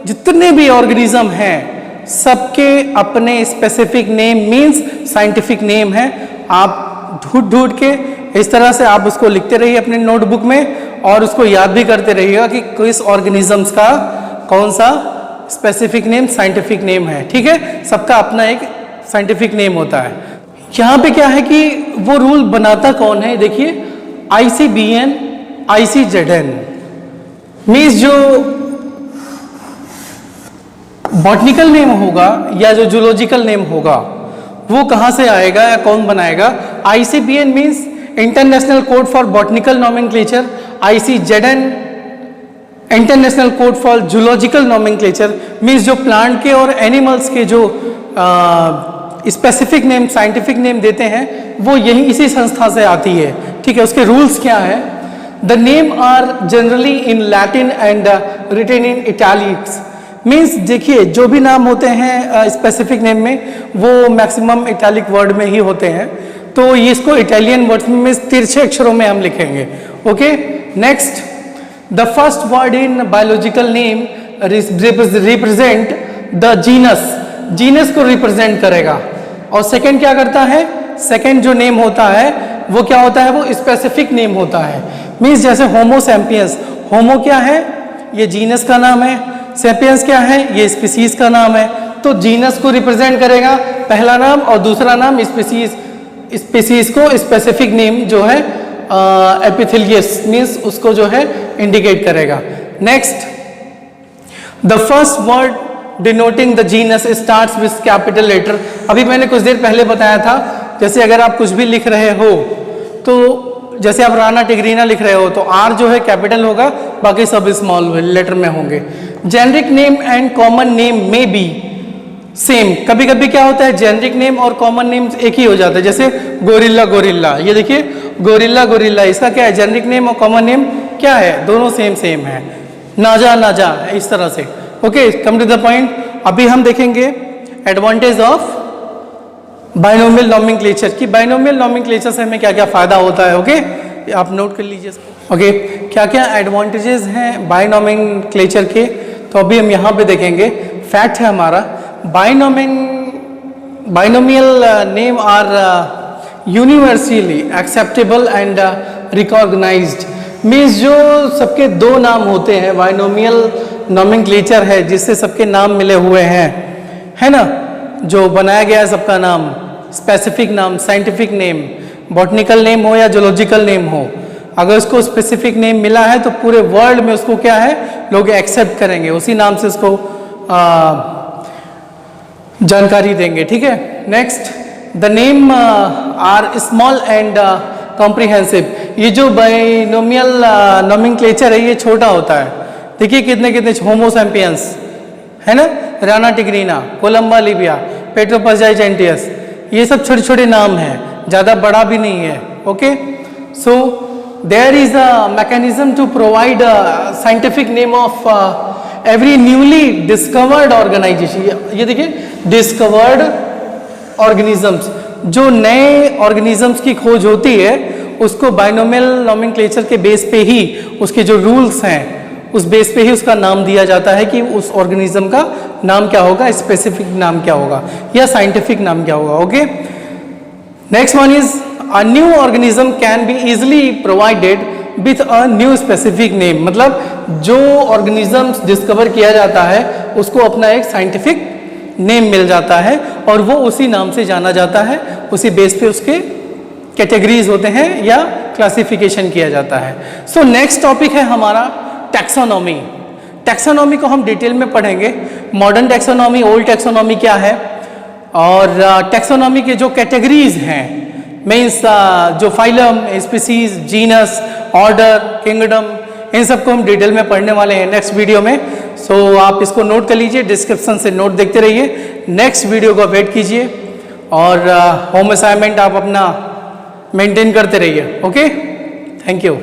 जितने भी ऑर्गेनिज्म हैं सबके अपने specific name means scientific name है। आप ढूंढ ढूंढ के इस तरह से आप उसको लिखते रहिए अपने नोटबुक में, और उसको याद भी करते रहिएगा कि किस ऑर्गेनिजम्स का कौन सा स्पेसिफिक नेम साइंटिफिक नेम है, ठीक है। सबका अपना एक साइंटिफिक नेम होता है। यहाँ पे क्या है कि वो रूल बनाता कौन है? देखिए, ICBN, ICZN मीन्स जो बॉटनिकल नेम होगा या जो जूलॉजिकल नेम होगा वो कहाँ से आएगा या कौन बनाएगा? ICBN means international code for botanical nomenclature, ICZN, international code for zoological nomenclature, means जो प्लांट के और एनिमल्स के जो स्पेसिफिक नेम, साइंटिफिक नेम देते हैं वो यही इसी संस्था से आती है, ठीक है। उसके रूल्स क्या है? The name are generally in Latin and written in italics, means देखिए जो भी नाम होते हैं स्पेसिफिक नेम में वो मैक्सिमम इटैलिक वर्ड में ही होते हैं, तो ये इसको इटालियन वर्ड्स में तिरछे अक्षरों में हम लिखेंगे, okay. Next, the first word in biological name represent the genus, genus को रिप्रेजेंट करेगा। और सेकंड क्या करता है? सेकंड जो नेम होता है वो क्या होता है? वो स्पेसिफिक नेम होता है, मीन्स जैसे होमो सैम्पियंस, होमो क्या है? ये जीनस का नाम है, सैपियंस क्या है? ये स्पीसीज का नाम है, तो जीनस को रिप्रेजेंट करेगा पहला नाम, और दूसरा नाम स्पीसीज, स्पीसीज को स्पेसिफिक नेम जो है एपिथेलियस मीन्स उसको जो है इंडिकेट करेगा। Next, the first word denoting the genus starts with capital letter. अभी मैंने कुछ देर पहले बताया था, जैसे अगर आप कुछ भी लिख रहे हो तो जैसे आप राणा टिग्रीना लिख रहे हो तो आर जो है कैपिटल होगा, बाकी सब स्मॉल लेटर में होंगे। Generic name and common name में बी सेम, कभी कभी क्या होता है जेनरिक नेम और कॉमन नेम एक ही हो जाता है, जैसे गोरिल्ला गोरिल्ला, ये देखिए गोरिल्ला गोरिल्ला, इसका क्या है? जेनरिक नेम और कॉमन नेम क्या है? दोनों सेम सेम है। नाजा नाजा, इस तरह से, okay. Come to the point, अभी हम देखेंगे एडवांटेज ऑफ बाइनोमियल नॉमेनक्लेचर की बाइनोमियल नॉमेनक्लेचर से हमें क्या क्या फायदा होता है, ओके। आप नोट कर लीजिए इसको, ओके। क्या क्या एडवांटेजेस हैं बाइनोमेनक्लेचर के, तो अभी हम यहाँ पे देखेंगे। फैक्ट है हमारा, binomial name are universally acceptable and recognised, means जो सबके दो नाम होते हैं, बाइनोमियल नॉमेनक्लेचर है जिससे सबके नाम मिले हुए हैं, है ना, जो बनाया गया है सबका नाम, स्पेसिफिक नाम, साइंटिफिक नेम, बॉटनिकल नेम हो या जूलॉजिकल नेम हो, अगर उसको स्पेसिफिक नेम मिला है तो पूरे वर्ल्ड में उसको क्या है, लोग एक्सेप्ट करेंगे, उसी नाम से उसको जानकारी देंगे, ठीक है। Next, the name are small and comprehensive, ये जो बाइनोमियल नॉमेनक्लेचर है ये छोटा होता है, देखिए कितने कितने, होमो सैम्पियंस है ना, राना टिग्रीना, कोलंबा लिबिया, पेट्रोपस जाइजेंटियस, ये सब छोटे छोटे नाम हैं, ज़्यादा बड़ा भी नहीं है, okay. So there is a mechanism to provide scientific name of every newly discovered organisation, ये देखिए डिस्कवर्ड ऑर्गेनिजम्स, जो नए ऑर्गेनिजम्स की खोज होती है उसको बाइनोमियल नॉमेनक्लेचर के बेस पे ही, उसके जो रूल्स हैं उस बेस पे ही उसका नाम दिया जाता है कि उस ऑर्गेनिज्म का नाम क्या होगा, स्पेसिफिक नाम क्या होगा या साइंटिफिक नाम क्या होगा, okay. Next one is a new organism can be easily provided with a new specific name, मतलब जो ऑर्गेनिजम्स डिस्कवर किया जाता है उसको अपना एक साइंटिफिक नेम मिल जाता है और वो उसी नाम से जाना जाता है, उसी बेस पे उसके कैटेगरीज होते हैं या क्लासिफिकेशन किया जाता है। सो नेक्स्ट टॉपिक है हमारा टैक्सोनॉमी। टैक्सोनॉमी को हम डिटेल में पढ़ेंगे, मॉडर्न टैक्सोनॉमी, ओल्ड टैक्सोनॉमी क्या है, और टैक्सोनॉमी के जो कैटेगरीज हैं, मीन्स जो phylum, species, genus, order, kingdom, इन सबको हम डिटेल में पढ़ने वाले हैं नेक्स्ट वीडियो में। सो आप इसको नोट कर लीजिए, डिस्क्रिप्शन से नोट देखते रहिए, नेक्स्ट वीडियो को वेट कीजिए और होम असाइनमेंट आप अपना मेंटेन करते रहिए, ओके। Thank you.